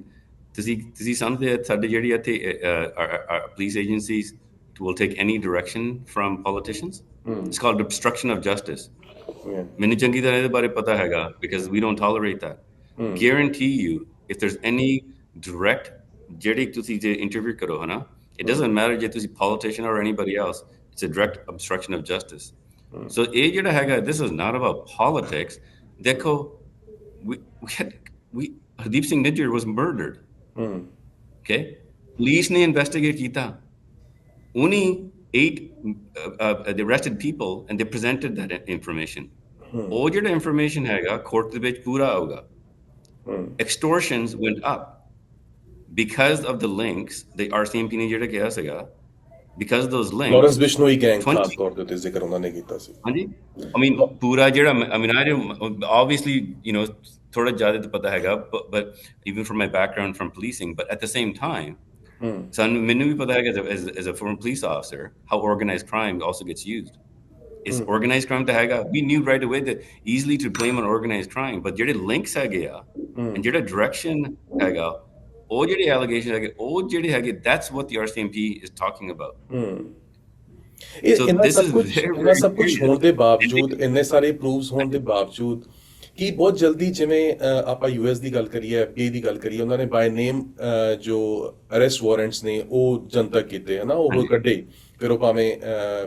ਤੁਸੀਂ ਸਮਝਦੇ ਸਾਡੇ ਜਿਹੜੀ ਇੱਥੇ police agencies will take any direction from politicians it's called obstruction of justice ਮੈਨੂੰ ਚੰਗੀ ਤਰ੍ਹਾਂ ਇਹਦੇ ਬਾਰੇ ਪਤਾ ਹੈਗਾ because we don't tolerate that guarantee you if there's any direct ਜਿਹੜੀ ਤੁਸੀਂ ਜੇ interview ਕਰੋ ਹਨਾ It doesn't matter ਜੇ ਤੁਸੀਂ politician or anybody else. It's a direct obstruction of justice. So ਇਹ ਜਿਹੜਾ ਹੈਗਾ, this is not about politics. ਦੇਖੋ, we Hardeep Singh Nijjar was murdered. Okay, police ਨੇ investigate ਕੀਤਾ. Only 8 they arrested people and they presented that information. ਉਹ ਜਿਹੜਾ information ਹੈਗਾ court ਦੇ ਵਿੱਚ ਪੂਰਾ ਆਊਗਾ. Extortions went up because of the links. The RCMP ਨੇ ਜਿਹੜਾ ਕਿਹਾ ਸੀਗਾ, because of those links. Lawrence Bishnoi gang ਖਾਸ ਤੌਰ ਤੇ ਉੱਤੇ ਜ਼ਿਕਰ ਉਹਨਾਂ ਨੇ ਕੀਤਾ ਸੀ। ਹਾਂਜੀ, I mean ਪੂਰਾ ਜਿਹੜਾ, I mean I don't, obviously you know ਥੋੜਾ ਜ਼ਿਆਦਾ ਤਾਂ ਪਤਾ ਹੈਗਾ, but even from my background from policing, but at the same time ਸਾਨੂੰ ਮੈਨੂੰ ਵੀ ਪਤਾ ਹੈਗਾ as a former police officer how organized crime also gets used. It's organized crime ਤਾਂ ਹੈਗਾ, we knew right away that easily to blame on organized crime, but ਜਿਹੜੇ links ਹੈਗੇ ਆ and ਜਿਹੜਾ direction ਹੈਗਾ, ਉਹ ਜਿਹੜੇ allegations ਹੈਗੇ, ਉਹ ਜਿਹੜੇ ਹੈਗੇ, that's what the RCMP is talking about. So this is ਇਹਨਾਂ ਸਭ ਕੁਝ ਹੋਣ ਦੇ ਬਾਵਜੂਦ, ਇੰਨੇ ਸਾਰੇ ਪ੍ਰੂਫਸ ਹੋਣ ਦੇ ਬਾਵਜੂਦ, ਕਿ ਬਹੁਤ ਜਲਦੀ, ਜਿਵੇਂ ਆਪਾਂ US ਦੀ ਗੱਲ ਕਰੀਏ, FBI ਦੀ ਗੱਲ ਕਰੀਏ, ਉਹਨਾਂ ਨੇ ਬਾਈ ਨੇਮ ਜੋ ਅਰੈਸਟ ਵਾਰੰਟਸ ਨੇ ਉਹ ਜਨਤਕ ਕੀਤੇ ਹੈ ਨਾ, ਉਹ ਕੱਢੇ। ਫਿਰ ਉਹ ਭਾਵੇਂ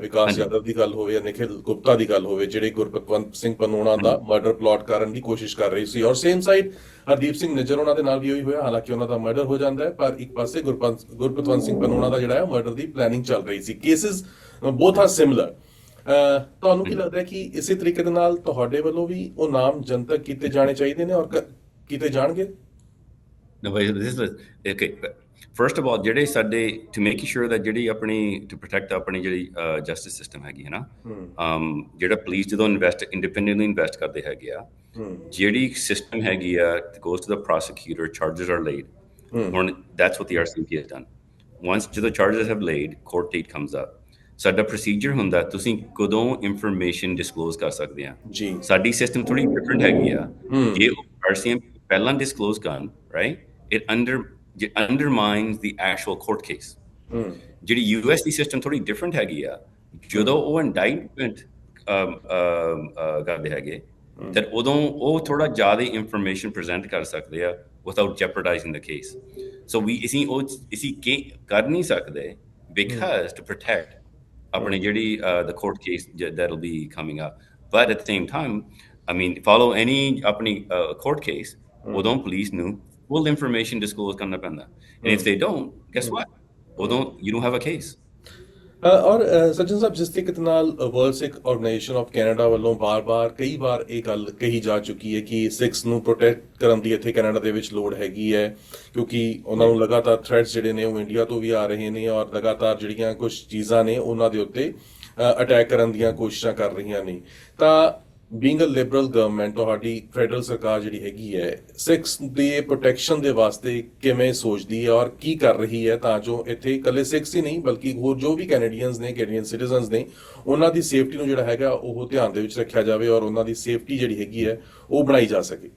ਵਿਕਾਸ ਯਾਦਵ ਦੀ ਗੱਲ ਹੋਵੇ ਜਾਂ ਨਿਖਿਲ ਗੁਪਤਾ ਦੀ ਗੱਲ ਹੋਵੇ, ਜਿਹੜੇ ਗੁਰਪਤਵੰਤ ਸਿੰਘ ਪੰਨੂਣਾ ਦਾ ਮਰਡਰ ਪਲਾਟ ਕਰਨ ਦੀ ਕੋਸ਼ਿਸ਼ ਕਰ ਰਹੀ ਸੀ, ਔਰ ਸੇਮ ਸਾਈਡ ਹਰਦੀਪ ਸਿੰਘ ਨਿੱਜਰ ਉਹਨਾਂ ਦੇ ਨਾਲ ਵੀ ਉਹੀ ਹੋਇਆ। ਹਾਲਾਂਕਿ ਉਹਨਾਂ ਦਾ ਮਰਡਰ ਹੋ ਜਾਂਦਾ ਹੈ, ਪਰ ਇੱਕ ਪਾਸੇ ਗੁਰਪਤਵੰਤ ਸਿੰਘ ਪੰਨੂਣਾ ਦਾ ਜਿਹੜਾ ਹੈ ਮਰਡਰ ਦੀ ਪਲੈਨਿੰਗ ਚੱਲ ਰਹੀ ਸੀ। Cases both are similar. ਤੁਹਾਨੂੰ ਕੀ ਲੱਗਦਾ ਹੈ ਕਿ ਇਸੇ ਤਰੀਕੇ ਦੇ ਨਾਲ ਤੁਹਾਡੇ ਵੱਲੋਂ ਵੀ ਉਹ ਨਾਮ ਜਨਤਕ ਕੀਤੇ ਜਾਣੇ ਚਾਹੀਦੇ ਨੇ ਔਰ ਕੀਤੇ ਜਾਣਗੇ? Okay, first of all, ਜਿਹੜੇ ਸਾਡੇ to make sure that ਜਿਹੜੀ ਆਪਣੀ to protect ਆਪਣੀ ਜਿਹੜੀ justice system ਹੈਗੀ ਹੈ ਨਾ, ਜਿਹੜਾ police ਜਦੋਂ independently invest ਕਰਦੇ ਹੈਗੇ ਆ, ਜਿਹੜੀ system ਹੈਗੀ ਆ goes to the prosecutor, charges are laid. ਹੁਣ that's what the RCMP has done. Once ਜਦੋਂ charges have laid, court date comes up. ਸਾਡਾ ਪ੍ਰੋਸੀਜਰ ਹੁੰਦਾ, ਤੁਸੀਂ ਕਦੋਂ ਇਨਫੋਰਮੇਸ਼ਨ ਡਿਸਕਲੋਜ਼ ਕਰ ਸਕਦੇ ਆ ਜੀ। ਸਾਡੀ ਸਿਸਟਮ ਥੋੜੀ ਡਿਫਰੈਂਟ ਹੈਗੀ ਆ। ਜੇ RCMP ਪਹਿਲਾਂ ਡਿਸਕਲੋਜ਼ ਕਰਨ, right, it undermines the actual court case. ਜਿਹੜੀ US ਦੀ ਸਿਸਟਮ ਥੋੜੀ ਡਿਫਰੈਂਟ ਹੈਗੀ ਆ। ਜਦੋਂ ਉਹ ਇੰਡਾਈਟਮੈਂਟ ਕਰਦੇ ਹੈਗੇ, ਤਾਂ ਉਦੋਂ ਉਹ ਥੋੜਾ ਜ਼ਿਆਦਾ ਇਨਫੋਰਮੇਸ਼ਨ ਪ੍ਰੈਜ਼ੈਂਟ ਕਰ ਸਕਦੇ ਆ without jeopardizing the case. So ਅਸੀਂ ਕਰ ਨਹੀਂ ਸਕਦੇ because to protect ਆਪਣੀ ਜਿਹੜੀ the court case that'll be coming up. But at the same time, I mean, follow any ਆਪਣੀ court case, ਉਦੋਂ police ਨੂੰ full information disclose ਕਰਨਾ ਪੈਂਦਾ, and if they don't, guess what, ਉਦੋਂ you don't have a case. ਔਰ ਸੱਜਣ ਸਾਹਿਬ, ਜਿਸ ਤਰੀਕੇ ਨਾਲ world Sikh organisation of Canada ਵੱਲੋਂ ਕਈ ਵਾਰ ਇਹ ਗੱਲ ਕਹੀ ਜਾ ਚੁੱਕੀ ਹੈ ਕਿ ਸਿੱਖਸ ਨੂੰ ਪ੍ਰੋਟੈਕਟ ਕਰਨ ਦੀ ਇੱਥੇ ਕੈਨੇਡਾ ਦੇ ਵਿੱਚ ਲੋੜ ਹੈਗੀ ਹੈ, ਕਿਉਂਕਿ ਉਹਨਾਂ ਨੂੰ ਲਗਾਤਾਰ ਥ੍ਰੈਟਸ ਜਿਹੜੇ ਨੇ ਉਹ ਇੰਡੀਆ ਤੋਂ ਵੀ ਆ ਰਹੇ ਨੇ, ਔਰ ਲਗਾਤਾਰ ਜਿਹੜੀਆਂ ਕੁਝ ਚੀਜ਼ਾਂ ਨੇ ਉਹਨਾਂ ਦੇ ਉੱਤੇ ਅਟੈਕ ਕਰਨ ਦੀਆਂ ਕੋਸ਼ਿਸ਼ਾਂ ਕਰ ਰਹੀਆਂ ਨੇ। ਤਾਂ ਬੀਇੰਗ ਅ ਲਿਬਰਲ ਗਵਰਨਮੈਂਟ, ਤੁਹਾਡੀ ਫੈਡਰਲ ਸਰਕਾਰ ਜਿਹੜੀ ਹੈਗੀ ਹੈ, ਸਿੱਖਸ ਦੀ ਪ੍ਰੋਟੈਕਸ਼ਨ ਦੇ ਵਾਸਤੇ ਕਿਵੇਂ ਸੋਚਦੀ ਹੈ ਔਰ ਕੀ ਕਰ ਰਹੀ ਹੈ, ਤਾਂ ਜੋ ਇੱਥੇ ਇਕੱਲੇ ਸਿੱਖਸ ਹੀ ਨਹੀਂ ਬਲਕਿ ਹੋਰ ਜੋ ਵੀ ਕੈਨੇਡੀਅਨਸ ਨੇ, ਕੈਨੇਡੀਅਨ ਸਿਟੀਜ਼ਨਸ ਨੇ, ਉਹਨਾਂ ਦੀ ਸੇਫਟੀ ਨੂੰ ਜਿਹੜਾ ਹੈਗਾ ਉਹ ਧਿਆਨ ਦੇ ਵਿੱਚ ਰੱਖਿਆ ਜਾਵੇ ਔਰ ਉਹਨਾਂ ਦੀ ਸੇਫਟੀ ਜਿਹੜੀ ਹੈਗੀ ਹੈ ਉਹ ਬਣਾਈ ਜਾ ਸਕੇ?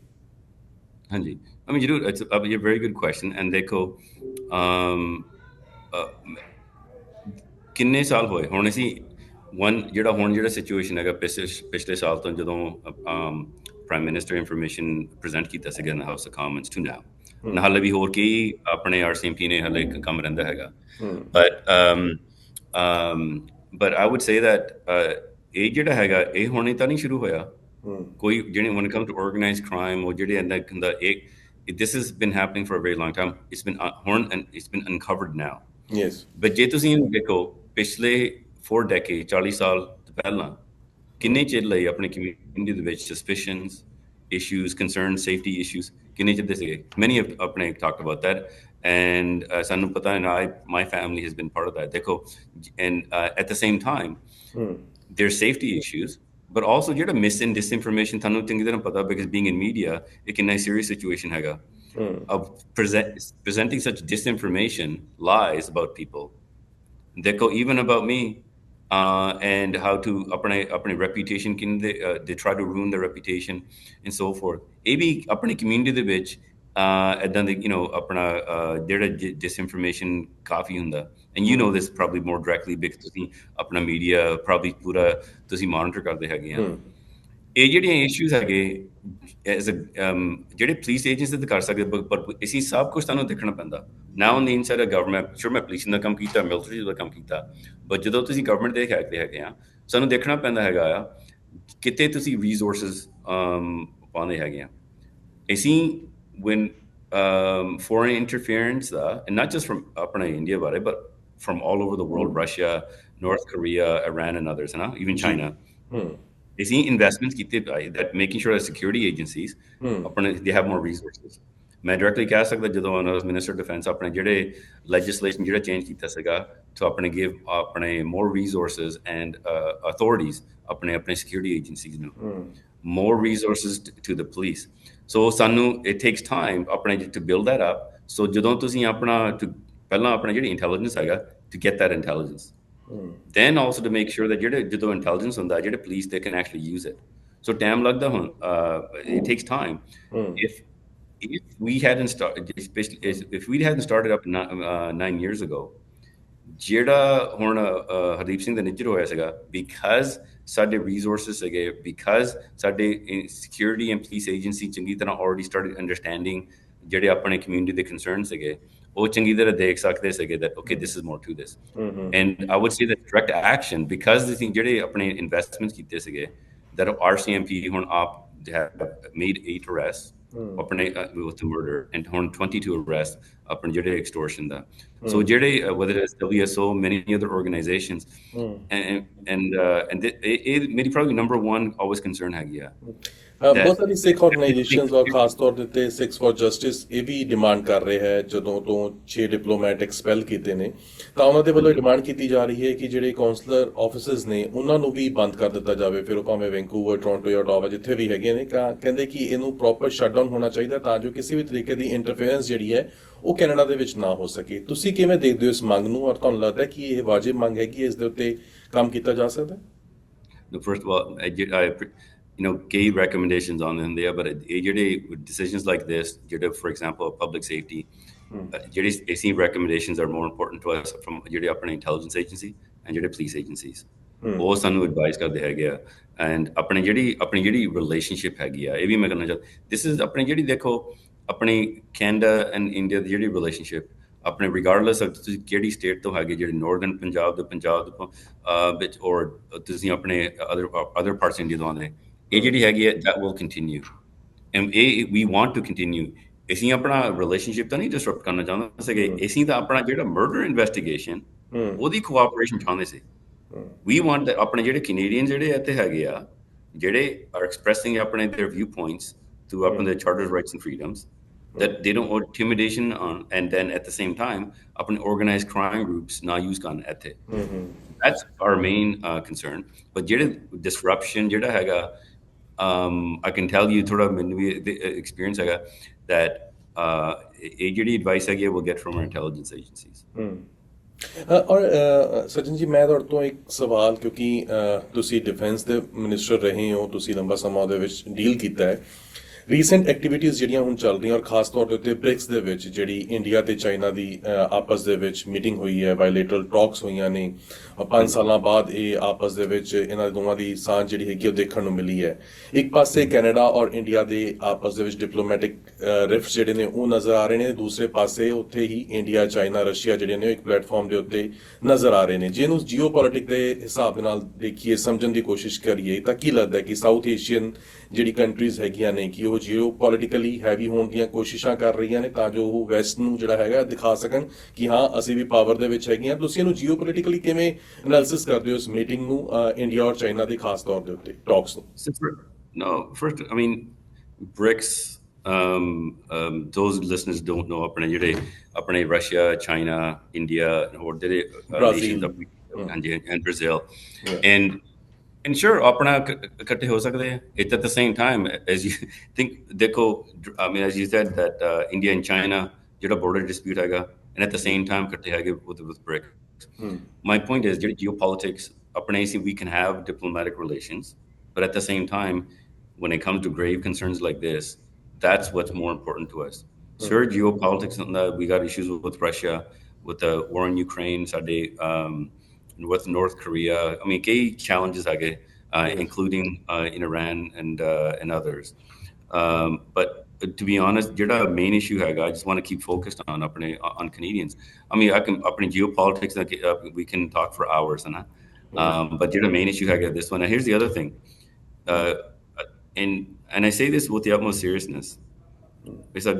ਹਾਂਜੀ, I mean, ਜ਼ਰੂਰ, it's a very good question. And ਦੇਖੋ, ਕਿੰਨੇ ਸਾਲ ਹੋਏ ਹੁਣ ਅਸੀਂ ਜਿਹੜਾ ਸਿਚੁਏਸ਼ਨ ਹੈਗਾ, ਪਿਛਲੇ ਸਾਲ ਤੋਂ ਜਦੋਂ ਪ੍ਰਾਈਮ ਮਿਨਿਸਟਰ ਇਨਫੋਰਮੇਸ਼ਨ ਪ੍ਰੈਜ਼ੈਂਟ ਕੀਤਾ ਸੀਗਾ in House of Commons to now, ਹਾਲੇ ਵੀ ਹੋਰ ਕਈ ਆਪਣੇ RCMP ਨੇ ਹਾਲੇ ਕੰਮ ਰਹਿੰਦਾ ਹੈਗਾ। But I wood say that ਇਹ ਜਿਹੜਾ ਹੈਗਾ ਇਹ ਹੁਣੇ ਤਾਂ ਨਹੀਂ ਸ਼ੁਰੂ ਹੋਇਆ। ਕੋਈ ਜਿਹੜੇ when it comes to organized crime, ਉਹ ਜਿਹੜੇ ਹੁੰਦਾ, this has been happening for a very long time. It's been uncovered now. Yes. But ਜੇ ਤੁਸੀਂ ਦੇਖੋ ਪਿਛਲੇ 4 decades, 40 ਸਾਲ ਪਹਿਲਾਂ ਕਿੰਨੇ ਚਿਰ ਲਈ ਆਪਣੀ ਕਮਿਊਨਿਟੀ ਦੇ ਵਿੱਚ suspicions, issues, concerns, safety issues ਕਿੰਨੇ ਚਿਰ ਦੇ ਸੀਗੇ? Many have ਆਪਣੇ talked about that, and ਸਾਨੂੰ ਪਤਾ ਹੈ, my family has been part of that. ਦੇਖੋ, and at the same time, there's safety issues, but also ਜਿਹੜਾ miss and disinformation ਤੁਹਾਨੂੰ ਚੰਗੀ ਤਰ੍ਹਾਂ ਪਤਾ, because being in media, ਇਹ ਕਿੰਨਾ serious situation ਹੈਗਾ of presenting such disinformation, lies about people. ਦੇਖੋ, even about me, and how to अपने reputation they try to ruin their reputation and so forth. ਇਹ ਵੀ ਆਪਣੀ community ਦੇ ਵਿੱਚ ਏਦਾਂ ਦੇ ਆਪਣਾ ਜਿਹੜਾ disinformation ਕਾਫੀ ਹੁੰਦਾ, and you know this probably more directly because ਤੁਸੀਂ ਆਪਣਾ media probably ਪੂਰਾ ਤੁਸੀਂ monitor ਕਰਦੇ ਹੈਗੇ ਆ। ਇਹ ਜਿਹੜੀਆਂ issues ਹੈਗੇ as a ਜਿਹੜੇ ਪੁਲਿਸ ਏਜੰਸੀ ਤੇ ਕਰ ਸਕਦੇ ਪਰ ਅਸੀਂ ਸਭ ਕੁਝ ਤੁਹਾਨੂੰ ਦੇਖਣਾ ਪੈਂਦਾ ਨਾ ਔਨ ਦੀ ਇਨਸਾਈਡ ਗਵਰਨਮੈਂਟ ਸ਼ੁਰ ਮੈਂ ਪੁਲਿਸ ਦਾ ਕੰਮ ਕੀਤਾ ਮਿਲਟਰੀ ਦਾ ਕੰਮ ਕੀਤਾ ਬਟ ਜਦੋਂ ਤੁਸੀਂ ਗਵਰਨਮੈਂਟ ਦੇ ਹੈਗੇ ਆ ਸਾਨੂੰ ਦੇਖਣਾ ਪੈਂਦਾ ਹੈਗਾ ਆ ਕਿਤੇ ਤੁਸੀਂ ਰਿਸੋਰਸਸ ਪਾਉਂਦੇ ਹੈਗੇ ਆ ਅਸੀਂ when foreign interference and not just from ਆਪਣੇ India ਬਾਰੇ but from all over the world Russia North Korea Iran and others even China ਅਸੀਂ ਇਨਵੈਸਟਮੈਂਟਸ ਕੀਤੇ that making sure that security agencies ਆਪਣੇ they have more resources ਮੈਂ directly ਕਹਿ ਸਕਦਾ ਜਦੋਂ ਉਹਨਾਂ ਦਾ ਮਿਨਿਸਟਰ ਡਿਫੈਂਸ ਆਪਣੇ ਜਿਹੜੇ ਲੈਜਿਸਲੇਸ਼ਨ ਜਿਹੜਾ ਚੇਂਜ ਕੀਤਾ ਸੀਗਾ to ਆਪਣੇ give ਆਪਣੇ more resources and authorities ਆਪਣੇ security agencies ਨੂੰ more resources to the police so ਸਾਨੂੰ it takes time ਆਪਣੇ to build that up so ਜਦੋਂ ਤੁਸੀਂ ਆਪਣਾ ਪਹਿਲਾਂ ਆਪਣਾ ਜਿਹੜੀ intelligence ਹੈਗਾ to get that intelligence then also to make sure that ਜਦੋਂ intelligence ਹੁੰਦਾ ਜਿਹੜੇ police they can actually use it so time ਲੱਗਦਾ ਹੁਣ it takes time if we hadn't started especially if we hadn't started up 9 years ago ਜਿਹੜਾ ਹੁਣ ਹਰਦੀਪ ਸਿੰਘ ਦਾ ਨਿੱਜਰ ਹੋਇਆ ਸੀਗਾ because ਸਾਡੇ resources ਸੀਗੇ because ਸਾਡੇ security and police agency ਚੰਗੀ ਤਰ੍ਹਾਂ already started understanding ਜਿਹੜੇ ਆਪਣੇ community ਦੇ concern ਸੀਗੇ ਉਹ ਚੰਗੀ ਤਰ੍ਹਾਂ ਦੇਖ ਸਕਦੇ ਸੀਗੇ that okay this is more to this and I would say that direct action because the thing ਜਿਹੜੇ ਆਪਣੇ investments ਕੀਤੇ ਸੀਗੇ that RCMP ਹੁਣ ਆਪ have made 8 arrests ਆਪਣੇ with the murder and ਹੁਣ 22 arrests ਆਪਣੇ ਜਿਹੜੇ extortion ਦਾ so ਜਿਹੜੇ whether it's WSO many other organizations and it ਮੇਰੀ probably number one always concern ਹੈਗੀ ਆ ਬਹੁਤ ਸਾਰੀ ਸਿੱਖ ਆਰਗੇਨਾਈਜੇਸ਼ਨਸ ਔਰ ਖਾਸ ਤੌਰ ਦੇ ਉੱਤੇ ਸਿੱਖਸ ਫॉर ਜਸਟਿਸ ਇਹ ਵੀ ਡਿਮਾਂਡ ਕਰ ਰਹੇ ਹੈ ਜਦੋਂ ਤੋਂ 6 ਡਿਪਲੋਮੈਟ ਐਕਸਪੈਲ ਕੀਤੇ ਨੇ ਤਾਂ ਉਹਨਾਂ ਦੇ ਵੱਲੋਂ ਡਿਮਾਂਡ ਕੀਤੀ ਜਾ ਰਹੀ ਹੈ ਕਿ ਜਿਹੜੇ ਕਾਉਂਸਲਰ ਆਫਿਸਸ ਨੇ ਉਹਨਾਂ ਨੂੰ ਵੀ ਬੰਦ ਕਰ ਦਿੱਤਾ ਜਾਵੇ ਫਿਰ ਉਹ ਭਾਵੇਂ ਵੈਂਕੂਵਰ ਟੋਰਾਂਟੋ ਜਾਂ ਓਟਾਵਾ ਜਿੱਥੇ ਵੀ ਹੈਗੇ ਨੇ ਕਹਿੰਦੇ ਕਿ ਇਹਨੂੰ ਪ੍ਰੋਪਰ ਸ਼ਟਡਾਊਨ ਹੋਣਾ ਚਾਹੀਦਾ ਤਾਂ ਜੋ ਕਿਸੇ ਵੀ ਤਰੀਕੇ ਦੀ ਇੰਟਰਫੇਰੈਂਸ ਜਿਹੜੀ ਹੈ ਉਹ ਕੈਨੇਡਾ ਦੇ ਵਿੱਚ ਨਾ ਹੋ ਸਕੇ ਤੁਸੀਂ ਕਿਵੇਂ ਦੇਖਦੇ ਹੋ ਇਸ ਮੰਗ ਨੂੰ ਔਰ ਤੁਹਾਨੂੰ ਲੱਗਦਾ ਕਿ ਇਹ ਵਾਜਿਬ ਮੰਗ ਹੈ ਕਿ ਇਸ ਦੇ ਉੱਤੇ ਕੰਮ ਕੀਤਾ ਜਾ ਸਕਦਾ first of all key recommendations on them there, but decisions like this, for example, public safety, AC recommendations are more important to us from intelligence agency and police agencies. ਉਹ ਸਾਨੂੰ ਐਡਵਾਈਸ ਕਰਦੇ ਹੈਗੇ ਆ ਐਂਡ ਆਪਣੀ ਜਿਹੜੀ relationship ਹੈਗੀ ਆ ਇਹ ਵੀ ਮੈਂ ਕਰਨਾ ਚਾਹੁੰਦਾ ਦਿਸ ਇਜ਼ ਆਪਣੀ ਜਿਹੜੀ ਦੇਖੋ ਆਪਣੀ ਕੈਨੇਡਾ ਐਂਡ ਇੰਡੀਆ ਦੀ ਜਿਹੜੀ ਰਿਲੇਸ਼ਨਸ਼ਿਪ ਆਪਣੇ ਰਿਗਾਰਡਲੈਸ ਆਫ ਤੁਸੀਂ ਕਿਹੜੀ ਸਟੇਟ ਤੋਂ ਹੈਗੇ ਜਿਹੜੇ ਨਾਰਥਰਨ ਪੰਜਾਬ ਦੇ ਵਿੱਚ ਔਰ ਤੁਸੀਂ ਆਪਣੇ ਅਦਰ ਪਾਰਟਸ ਇੰਡੀਆ ਤੋਂ ਆਉਂਦੇ ਇਹ ਜਿਹੜੀ ਹੈਗੀ ਹੈ that will continue and we want to continue ਅਸੀਂ ਆਪਣਾ ਰਿਲੇਸ਼ਨਸ਼ਿਪ ਤਾਂ ਨਹੀਂ ਡਿਸਟਰਬ ਕਰਨਾ ਚਾਹੁੰਦੇ ਸੀਗੇ ਅਸੀਂ ਤਾਂ ਆਪਣਾ ਜਿਹੜਾ ਮਰਡਰ ਇਨਵੈਸਟੀਗੇਸ਼ਨ ਉਹਦੀ ਕੋਆਪਰੇਸ਼ਨ ਚਾਹੁੰਦੇ ਸੀ we want that ਆਪਣੇ ਜਿਹੜੇ ਕੈਨੇਡੀਅਨ ਜਿਹੜੇ ਇੱਥੇ ਹੈਗੇ ਆ ਜਿਹੜੇ are expressing ਆਪਣੇ their viewpoints to ਆਪਣੇ charters rights and freedoms that they don't want intimidation on and then at the same time ਆਪਣੇ organized crime groups ਨਾ use gun ਇੱਥੇ that's our main concern but ਜਿਹੜੇ disruption ਜਿਹੜਾ ਹੈਗਾ I can tell you ਥੋੜਾ ਮੈਨੂੰ ਵੀ experience ਹੈਗਾ that ਇਹ ਜਿਹੜੀ advice ਹੈਗੀ will get from our intelligence agencies ਔਰ ਸਚਿਨ ਜੀ ਮੈਂ ਤੁਹਾਡੇ ਤੋਂ ਇੱਕ ਸਵਾਲ ਕਿਉਂਕਿ ਤੁਸੀਂ ਡਿਫੈਂਸ ਦੇ ਮਿਨਿਸਟਰ ਰਹੇ ਹੋ ਤੁਸੀਂ ਲੰਬਾ ਸਮਾਂ ਉਹਦੇ ਵਿੱਚ ਡੀਲ ਕੀਤਾ ਹੈ ਰੀਸੈਂਟ ਐਕਟੀਵਿਟੀਜ਼ ਜਿਹੜੀਆਂ ਹੁਣ ਚੱਲ ਰਹੀਆਂ ਔਰ ਖਾਸ ਤੌਰ ਦੇ ਉੱਤੇ ਬ੍ਰਿਕਸ ਦੇ ਵਿੱਚ ਜਿਹੜੀ ਇੰਡੀਆ ਤੇ ਚਾਈਨਾ ਦੀ ਆਪਸ ਦੇ ਵਿੱਚ ਮੀਟਿੰਗ ਹੋਈ ਹੈ ਬਾਇਲੇਟਰਲ ਟਾਕਸ ਹੋਈਆਂ ਨੇ 5 ਸਾਲਾਂ ਬਾਅਦ ਇਹ ਆਪਸ ਦੇ ਵਿੱਚ ਇਹਨਾਂ ਦੋਵਾਂ ਦੀ ਸਾਂਝ ਜਿਹੜੀ ਹੈਗੀ ਉਹ ਦੇਖਣ ਨੂੰ ਮਿਲੀ ਹੈ ਇੱਕ ਪਾਸੇ ਕੈਨੇਡਾ ਔਰ ਇੰਡੀਆ ਦੇ ਆਪਸ ਦੇ ਵਿੱਚ ਡਿਪਲੋਮੈਟਿਕ ਰਿਫਟਸ ਜਿਹੜੇ ਨੇ ਉਹ ਨਜ਼ਰ ਆ ਰਹੇ ਨੇ ਦੂਸਰੇ ਪਾਸੇ ਉੱਥੇ ਹੀ ਇੰਡੀਆ ਚਾਈਨਾ ਰਸ਼ੀਆ ਜਿਹੜੇ ਨੇ ਇੱਕ ਪਲੇਟਫਾਰਮ ਦੇ ਉੱਤੇ ਨਜ਼ਰ ਆ ਰਹੇ ਨੇ ਜੇ ਇਹਨੂੰ ਜੀਓ ਪੋਲਿਟਿਕ ਦੇ ਹਿਸਾਬ ਦੇ ਨਾਲ ਦੇਖੀਏ ਸਮਝਣ ਦੀ ਕੋਸ਼ਿਸ਼ ਕਰੀਏ ਤਾਂ ਕੀ ਲੱਗਦਾ ਕਿ ਸਾਊਥ ਏਸ਼ੀਅਨ ਜਿਹੜੀ ਕੰਟਰੀਜ਼ ਹੈਗੀਆਂ ਨੇ ਕਿ ਉਹ ਜੀਓ ਪੋਲੀਟੀਕਲੀ ਹੈਵੀ ਹੋਣ ਦੀਆਂ ਕੋਸ਼ਿਸ਼ਾਂ ਕਰ ਰਹੀਆਂ ਨੇ ਤਾਂ ਜੋ ਉਹ ਵੈਸਟ ਨੂੰ ਜਿਹੜਾ ਹੈਗਾ ਦਿਖਾ ਸਕਣ ਕਿ ਹਾਂ ਅਸੀਂ ਵੀ ਪਾਵਰ ਦੇ ਵਿੱਚ ਹੈਗੇ ਹਾਂ ਤੁਸੀਂ ਇਹਨੂੰ ਜੀਓ ਪੋਲੀਟੀਕਲੀ ਕਿਵੇਂ ਐਨਾਲਿਸਿਸ ਕਰਦੇ ਹੋ ਇਸ ਮੀਟਿੰਗ ਨੂੰ ਇੰਡੀਆ ਔਰ ਚਾਈਨਾ ਦੇ ਖਾਸ ਤੌਰ ਦੇ ਉੱਤੇ ਟਾਕਸ ਨੂੰ No, first I mean BRICS those listeners don't know ਆਪਣੇ Russia China India or Brazil and Brazil and sure ਆਪਣਾ ਇਕੱਠੇ ਹੋ ਸਕਦੇ ਆ it's at the same time as you think ਦੇਖੋ I mean as you said that India and China ਜਿਹੜਾ border dispute ਹੈਗਾ and at the same time ਇਕੱਠੇ ਹੈਗੇ with BRICS my point is ਜਿਹੜੀ geopolitics ਆਪਣੇ see we can have diplomatic relations but at the same time when it comes to grave concerns like this that's what's more important to us sure geopolitics we got issues with Russia with the war in Ukraine ਸਾਡੇ with North Korea. I mean, key challenges including in Iran and others. But to be honest, ਜਿਹੜਾ main issue ਹੈਗਾ, I just want to keep focused on on Canadians. I mean, I can ਆਪਣੀ geopolitics we can talk for hours, but ਜਿਹੜਾ main issue ਹੈਗਾ this one. And here's the other thing, uh, and I say this with the utmost seriousness. Because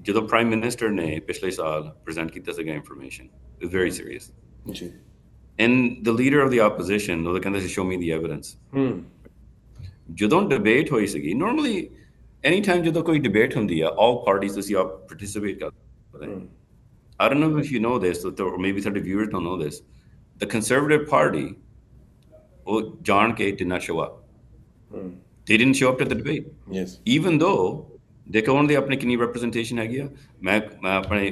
ਜਦੋਂ prime minister ਨੇ ਪਿਛਲੇ ਸਾਲ present ਕੀਤਾ ਸੀਗਾ information, it very serious ਜੀ, and the leader of the opposition ਉਹ ਕਹਿੰਦਾ ਸੀ ਸ਼ੋ ਮੀ ਦੀ evidence. ਜਦੋਂ ਡਿਬੇਟ ਹੋਈ ਸੀਗੀ, ਨਾਰਮਲੀ ਐਨੀ ਟਾਈਮ ਜਦੋਂ ਕੋਈ ਡਿਬੇਟ ਹੁੰਦੀ ਆ, ਆਲ ਪਾਰਟੀਜ਼ ਤੁਸੀਂ ਆਪ ਪਾਰਟਿਸਿਪੇਟ ਕਰਦੇ। I don't know if you know this, or maybe some viewers don't know this. The Conservative Party, John Kay did not show up. They didn't show up to the debate. Yes. Even though ਦੇਖੋ ਉਹਨਾਂ ਦੀ ਆਪਣੀ ਕਿੰਨੀ representation ਹੈਗੀ ਆ। ਮੈਂ ਆਪਣੇ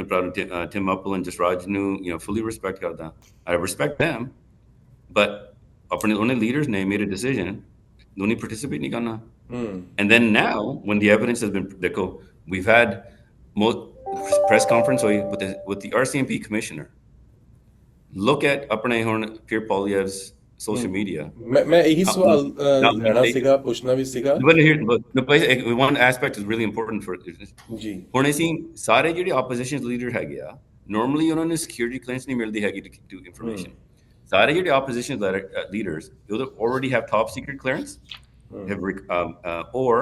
ਭਰਾ Tim Uppal and Jasraj ਨੂੰ fully respect ਕਰਦਾ। I respect them, but ਆਪਣੇ ਉਹਨੇ leaders ਨੇ made a decision, ਉਹਨੇ participate ਨਹੀਂ ਕਰਨਾ। And then now, when the evidence has been, ਦੇਖੋ, we've had press conference with the RCMP commissioner. Look at ਆਪਣੇ ਹੁਣ Pierre Poilievre's social media. ਮੈਂ ਇਹੀ ਸਵਾਲ ਲੈਣਾ ਸੀਗਾ, ਪੁੱਛਣਾ ਵੀ ਸੀਗਾ। One aspect is really important for ਜੀ। ਹੁਣ ਅਸੀਂ ਸਾਰੇ ਜਿਹੜੇ opposition leader ਹੈਗੇ ਆ, normally ਉਹਨਾਂ ਨੂੰ security clearance ਨਹੀਂ ਮਿਲਦੀ ਹੈਗੀ to information. ਸਾਰੇ ਜਿਹੜੇ opposition leaders, they already have top secret clearance, or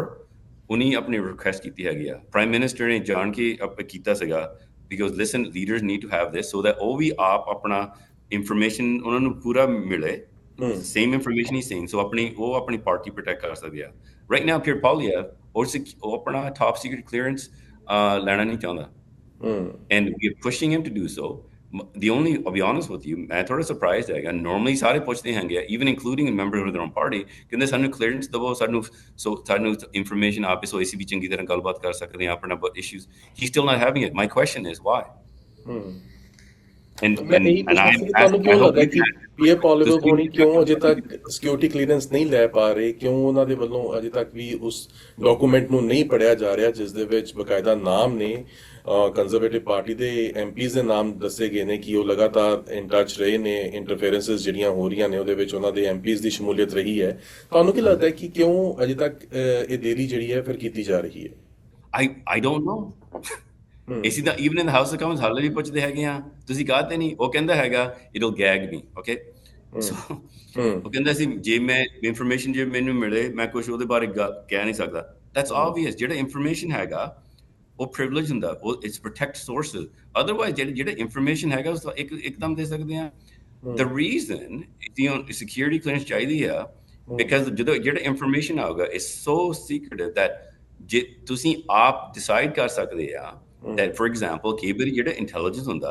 ਉਨੀ ਆਪਣੀ request ਕੀਤੀ ਹੈਗੀ ਆ। Prime Minister ਨੇ ਜਾਣ ਕੇ ਕੀਤਾ ਸੀਗਾ, because listen, leaders need to have this so that ਉਹ ਵੀ ਆਪ ਆਪਣਾ information ਉਹਨਾਂ ਨੂੰ ਪੂਰਾ ਮਿਲੇ। Same information he's saying, so ਉਹ ਆਪਣੀ party protect ਕਰ ਸਕਦੇ ਆ। Right now, Pierre Poilievre ਉਹ ਆਪਣਾ top secret clearance ਲੈਣਾ ਨਹੀਂ ਚਾਹੁੰਦਾ, and we're pushing him to do so. I'll be honest with you, ਮੈਂ ਥੋੜਾ surprised ਹੈਗਾ। Normally ਸਾਰੇ ਪੁੱਛਦੇ ਹੈਗੇ, even including members of their own party, ਕਹਿੰਦੇ ਸਾਨੂੰ clearance ਦਵੋ, ਸਾਨੂੰ information ਆਪੇ ਸੋ ਅਸੀਂ ਵੀ ਚੰਗੀ ਤਰ੍ਹਾਂ ਗੱਲਬਾਤ ਕਰ ਸਕਦੇ ਹਾਂ ਆਪਣਾ issues. He's still not having it. My question is why? ਤੁਹਾਨੂੰ ਕਿਉਂ ਲੱਗਦਾ ਕਿ ਪੀਆਰ ਪੋਲੀਵਰ ਹੋਣੀ ਕਿਉਂ ਅਜੇ ਤੱਕ ਸਿਕਿਉਰਿਟੀ ਕਲੀਅਰੈਂਸ ਨਹੀਂ ਲੈ ਪਾ ਰਹੇ? ਕਿਉਂ ਉਹਨਾਂ ਦੇ ਵੱਲੋਂ ਅਜੇ ਤੱਕ ਵੀ ਉਸ ਡਾਕੂਮੈਂਟ ਨੂੰ ਨਹੀਂ ਪੜ੍ਹਿਆ ਜਾ ਰਿਹਾ, ਜਿਸ ਦੇ ਵਿੱਚ ਬਕਾਇਦਾ ਨਾਮ ਨੇ ਕੰਜ਼ਰਵੇਟਿਵ ਪਾਰਟੀ ਦੇ ਐਮਪੀਜ਼ ਦੇ ਨਾਮ ਦੱਸੇ ਗਏ ਨੇ ਕਿ ਉਹ ਲਗਾਤਾਰ ਇਨ ਟੱਚ ਰਹੇ ਨੇ, ਇੰਟਰਫੇਰੈਂਸਿਸ ਜਿਹੜੀਆਂ ਹੋ ਰਹੀਆਂ ਨੇ ਉਹਦੇ ਵਿੱਚ ਉਹਨਾਂ ਦੇ ਐਮਪੀਜ਼ ਦੀ ਸ਼ਮੂਲੀਅਤ ਰਹੀ ਹੈ। ਤੁਹਾਨੂੰ ਕੀ ਲੱਗਦਾ ਕਿ ਕਿਉਂ ਅਜੇ ਤੱਕ ਇਹ ਦੇਰੀ ਜਿਹੜੀ ਹੈ ਫਿਰ ਕੀਤੀ ਜਾ ਰਹੀ ਹੈ? I don't know. ਇਸੀ ਦਾ even in the House of Commons ਹਾਲੇ ਵੀ ਪੁੱਛਦੇ ਹੈਗੇ ਆ, ਤੁਸੀਂ ਕਹਤੇ ਨਹੀਂ? ਉਹ ਕਹਿੰਦਾ ਹੈਗਾ it'll gag me, okay? So ਉਹ ਕਹਿੰਦਾ ਸੀ ਜੇ ਮੈਂ ਇਨਫੋਰਮੇਸ਼ਨ ਜੇ ਮੈਨੂੰ ਮਿਲੇ ਮੈਂ ਕੁਝ ਉਹਦੇ ਬਾਰੇ ਕਹਿ ਨਹੀਂ ਸਕਦਾ। That's obvious. ਜਿਹੜਾ ਇਨਫੋਰਮੇਸ਼ਨ ਹੈਗਾ ਉਹ ਪ੍ਰਿਵਿਲੇਜ ਹੁੰਦਾ, ਉਹ ਇਟਸ ਪ੍ਰੋਟੈਕਟ ਸੋਰਸਸ। ਅਦਰਵਾਈਜ਼ ਜਿਹੜਾ ਇਨਫੋਰਮੇਸ਼ਨ ਹੈਗਾ ਉਸ ਇੱਕਦਮ ਦੇ ਸਕਦੇ ਆ। The reason security clearance ਚਾਹੀਦੀ ਆ because ਜਿਹੜਾ ਇਨਫੋਰਮੇਸ਼ਨ ਆਊਗਾ is so secretive that ਜੇ ਤੁਸੀਂ ਆਪ ਡਿਸਾਈਡ ਕਰ ਸਕਦੇ ਆ that, for example, ਕਈ ਵਾਰੀ ਜਿਹੜਾ ਇੰਟੈਲੀਜੈਂਸ ਹੁੰਦਾ,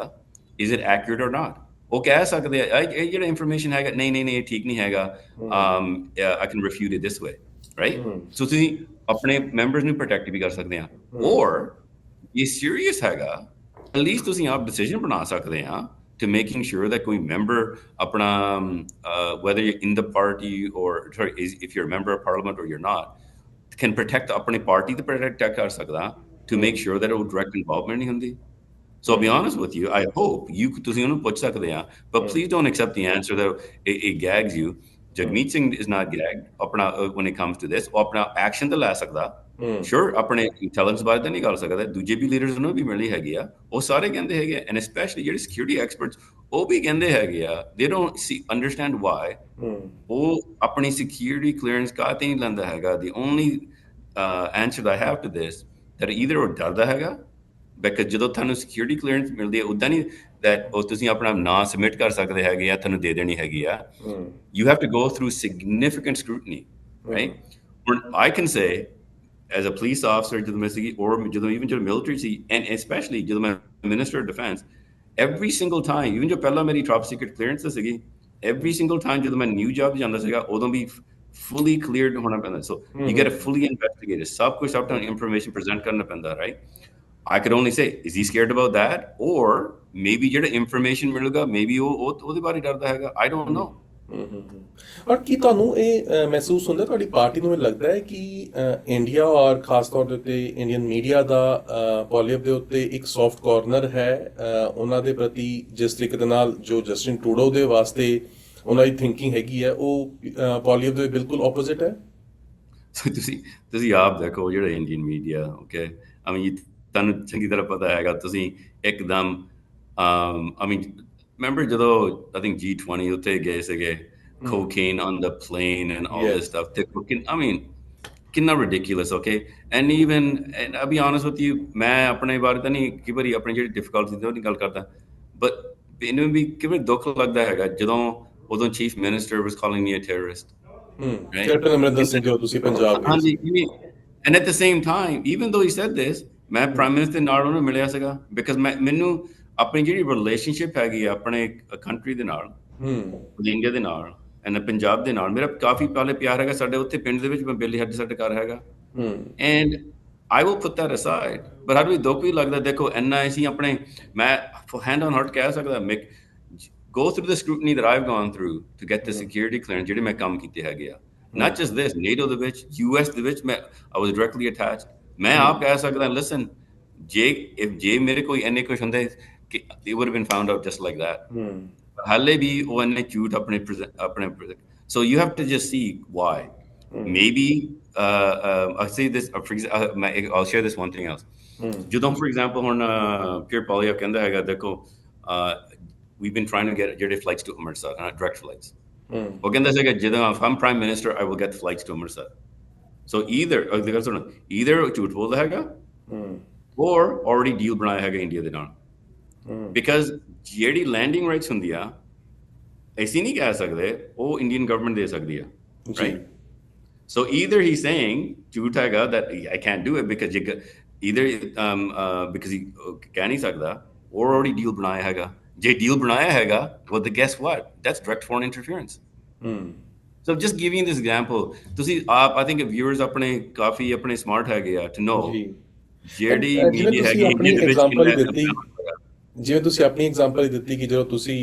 is it accurate or not? ਉਹ ਕਹਿ ਸਕਦੇ ਆ ਇਹ ਜਿਹੜਾ ਇਨਫੋਰਮੇਸ਼ਨ ਹੈਗਾ ਨਹੀਂ ਇਹ ਠੀਕ ਨਹੀਂ ਹੈਗਾ, I can refute it this way, right? So ਤੁਸੀਂ ਆਪਣੇ ਮੈਂਬਰਸ ਨੂੰ ਪ੍ਰੋਟੈਕਟ ਵੀ ਕਰ ਸਕਦੇ ਆ, or ਇਹ ਸੀਰੀਅਸ ਹੈਗਾ at least ਤੁਸੀਂ ਆਪ ਡਿਸੀਜਨ ਬਣਾ ਸਕਦੇ ਆ to making sure that ਕੋਈ ਮੈਂਬਰ ਆਪਣਾ whether you're in the party or sorry if you're a member of parliament or you're not can protect ਆਪਣੀ ਪਾਰਟੀ ਤੇ ਪ੍ਰੋਟੈਕਟ ਕਰ ਸਕਦਾ to make sure that ਉਹ direct involvement ਨਹੀਂ ਹੁੰਦੀ। So I'll be honest with you, I hope ਤੁਸੀਂ ਉਹਨੂੰ ਪੁੱਛ ਸਕਦੇ ਆ, but please don't accept the answer that it gags you. Jagmeet Singh is not gagged ਆਪਣਾ when it comes to this, ਉਹ ਆਪਣਾ ਐਕਸ਼ਨ ਤਾਂ ਲੈ ਸਕਦਾ, sure ਆਪਣੇ ਇੰਟੈਲੀਜੈਂਸ ਬਾਰੇ ਤਾਂ ਨਹੀਂ ਕਰ ਸਕਦਾ। ਦੂਜੇ ਵੀ ਲੀਡਰਸ ਨੂੰ ਵੀ ਮਿਲੀ ਹੈਗੀ ਆ, ਉਹ ਸਾਰੇ ਕਹਿੰਦੇ ਹੈਗੇ and especially ਜਿਹੜੇ ਸਿਕਿਉਰਿਟੀ ਐਕਸਪਰਟਸ ਉਹ ਵੀ ਕਹਿੰਦੇ ਹੈਗੇ ਆ they don't understand why ਉਹ ਆਪਣੀ ਸਿਕਿਉਰਿਟੀ ਕਲੀਅਰੈਂਸ ਕਾਹਤੇ ਨਹੀਂ ਲੈਂਦਾ ਹੈਗਾ। The only answer that I have to this that either ਉਹ ਡਰਦਾ ਹੈਗਾ because ਜਦੋਂ ਤੁਹਾਨੂੰ ਸਿਕਿਉਰਿਟੀ ਕਲੀਅਰੈਂਸ ਮਿਲਦੀ ਹੈ ਉੱਦਾਂ ਨਹੀਂ that ਉਹ ਤੁਸੀਂ ਆਪਣਾ ਨਾਂ ਸਬਮਿਟ ਕਰ ਸਕਦੇ ਹੈਗੇ ਆ, ਤੁਹਾਨੂੰ ਦੇ ਦੇਣੀ ਹੈਗੀ ਆ। You have to go through significant scrutiny, right? I can say as a police officer ਜਦੋਂ ਮੈਂ ਸੀਗੀ or ਜਦੋਂ military ਸੀ and especially ਜਦੋਂ ਮੈਂ Minister of Defense, every single time even ਜੋ ਪਹਿਲਾਂ ਮੇਰੀ top secret clearance ਸੀਗੀ, every single time ਜਦੋਂ ਮੈਂ new job ਜਾਂਦਾ ਸੀਗਾ ਉਦੋਂ ਵੀ fully cleared ਹੋਣਾ ਪੈਂਦਾ। So you get to fully investigate it, ਸਭ ਕੁਝ ਆਪਣਾ information present ਕਰਨਾ ਪੈਂਦਾ, right? I could only say, is he scared about that? Or maybe ਜਿਹੜਾ information ਮਿਲੇਗਾ maybe ਉਹਦੇ ਬਾਰੇ ਡਰਦਾ ਹੈਗਾ, I don't know. ਔਰ ਕੀ ਤੁਹਾਨੂੰ ਇਹ ਮਹਿਸੂਸ ਹੁੰਦਾ, ਤੁਹਾਡੀ ਪਾਰਟੀ ਨੂੰ ਇਹ ਲੱਗਦਾ ਹੈ ਕਿ ਇੰਡੀਆ ਔਰ ਖਾਸ ਤੌਰ ਦੇ ਉੱਤੇ ਇੰਡੀਅਨ ਮੀਡੀਆ ਦਾ ਪੋਲੀਵਰ ਦੇ ਉੱਤੇ ਇੱਕ ਸੌਫਟ ਕਾਰਨਰ ਹੈ ਉਹਨਾਂ ਦੇ ਪ੍ਰਤੀ, ਜਿਸ ਤਰੀਕੇ ਦੇ ਨਾਲ ਜੋ ਜਸਟਿਨ ਟਰੂਡੋ ਦੇ ਵਾਸਤੇ ਉਹਨਾਂ ਦੀ ਥਿੰਕਿੰਗ ਹੈਗੀ ਹੈ ਉਹ ਪੋਲੀਅਰ ਦੇ ਬਿਲਕੁਲ ਆਪੋਜ਼ਿਟ ਹੈ। ਸੋ ਤੁਸੀਂ ਆਪ ਦੇਖੋ ਜਿਹੜਾ ਇੰਡੀਅਨ ਮੀਡੀਆ, ਓਕੇ, ਆਈ ਮੀਨ ਤੁਹਾਨੂੰ ਚੰਗੀ ਤਰ੍ਹਾਂ ਪਤਾ ਹੈਗਾ, ਤੁਸੀਂ ਇੱਕਦਮ ਆਈ ਮੀਨ ਰਿਮੈਂਬਰ ਜਦੋਂ ਆਈ ਥਿੰਕ G20 ਉੱਤੇ ਗਏ ਸੀਗੇ, cocaine on the plane and all this yes. stuff, ਤੇ I mean ਕਿੰਨਾ ridiculous, okay, and even and I'll be honest with you, ਮੈਂ ਆਪਣੇ ਬਾਰੇ ਤਾਂ ਨਹੀਂ ਕਈ ਵਾਰੀ ਆਪਣੀ ਜਿਹੜੀ ਡਿਫਿਕਲਟੀ ਦੀ ਉਹਦੀ ਗੱਲ ਕਰਦਾ, but ਮੈਨੂੰ ਵੀ ਕਈ ਵਾਰੀ ਦੁੱਖ ਲੱਗਦਾ ਹੈਗਾ ਜਦੋਂ ਉਦੋਂ chief minister was calling me a terrorist, right? Captain Amarinder Singh ਜਦੋਂ ਤੁਸੀਂ ਪੰਜਾਬ ਗਏ ਸੀ। ਹਾਂਜੀ, and at the same time, even though he said this, ਮੈਂ ਪ੍ਰਾਈਮ ਮਿਨਿਸਟਰ ਨਾਲ ਉਹਨੂੰ ਮਿਲਿਆ ਸੀਗਾ, ਬਿਕਾਜ਼ ਮੈਨੂੰ ਆਪਣੀ ਜਿਹੜੀ ਰਿਲੇਸ਼ਨਸ਼ਿਪ ਹੈਗੀ ਆ ਆਪਣੇ ਕੰਟਰੀ ਦੇ ਨਾਲ, ਇੰਡੀਆ ਦੇ ਨਾਲ ਐਂਡ ਪੰਜਾਬ ਦੇ ਨਾਲ, ਮੇਰਾ ਕਾਫੀ ਪਹਿਲੇ ਪਿਆਰ ਹੈਗਾ। ਸਾਡੇ ਉੱਥੇ ਪਿੰਡ ਦੇ ਵਿੱਚ ਮੈਂ ਬੇਲੀ ਹੱਡ ਸਾਡੇ ਘਰ ਹੈਗਾ, and I will put that aside, but ਹਰ ਵੀ ਦੁੱਖ ਵੀ ਲੱਗਦਾ, ਦੇਖੋ ਇੰਨਾ ਅਸੀਂ ਆਪਣੇ, ਮੈਂ ਹੈਂਡ ਔਨ ਹਾਰਟ ਕਹਿ ਸਕਦਾ, make go through the scrutiny that I've gone through to get the security clearance ਜਿਹੜੇ ਮੈਂ ਕੰਮ ਕੀਤੇ ਹੈਗੇ ਆ, not just this, NATO ਦੇ ਵਿੱਚ, US ਦੇ ਵਿੱਚ, ਮੈਂ I was directly attached, ਮੈਂ ਆਪ ਕਹਿ ਸਕਦਾ, listen, ਜੇ ਮੇਰੇ ਕੋਈ ਇੰਨੇ ਕੁਛ ਹੁੰਦੇ ਕਿ they would have been found out just like that, ਹਾਲੇ ਵੀ ਉਹ ਇੰਨੇ ਝੂਠ ਆਪਣੇ so you have to just see why. Maybe I'll say this, I'll share this one thing else. ਜਦੋਂ for example ਹੁਣ Pierre Poilievre ਕਹਿੰਦਾ ਹੈਗਾ, ਦੇਖੋ we've been trying to get ਜਿਹੜੇ flights to Amritsar, direct flights, ਉਹ ਕਹਿੰਦਾ ਸੀਗਾ ਜਦੋਂ if I'm prime minister I will get flights to Amritsar. So either ਝੂਠ ਬੋਲਦਾ ਹੈਗਾ or already deal ਬਣਾਇਆ ਹੈਗਾ ਇੰਡੀਆ ਦੇ ਨਾਲ, because ਜਿਹੜੀ ਲੈਂਡਿੰਗ ਰਾਈਟਸ ਹੁੰਦੀ ਆ ਅਸੀਂ ਨਹੀਂ ਕਹਿ ਸਕਦੇ, ਉਹ ਇੰਡੀਅਨ ਗਵਰਨਮੈਂਟ ਦੇ ਸਕਦੀ ਆ, right? So either he's saying ਝੂਠ ਹੈਗਾ that I can't do it because either because he ਕਹਿ ਨਹੀਂ ਸਕਦਾ, or already deal ਬਣਾਇਆ ਹੈਗਾ, ਜੇ deal ਬਣਾਇਆ ਹੈਗਾ, well then guess what, that's direct foreign interference. So just giving this example, ਤੁਸੀਂ ਆਪ I think viewers ਆਪਣੇ ਕਾਫੀ ਆਪਣੇ smart ਹੈਗੇ ਆ to know ਜਿਹੜੀ ਮੀਡੀਆ ਹੈਗੀ ਇੰਡੀਆ ਦੇ ਵਿੱਚ ਕਿੰਨਾ ਜਿਵੇਂ ਤੁਸੀਂ ਆਪਣੀ ਐਗਜ਼ਾਮਪਲ ਹੀ ਦਿੱਤੀ ਕਿ ਜਦੋਂ ਤੁਸੀਂ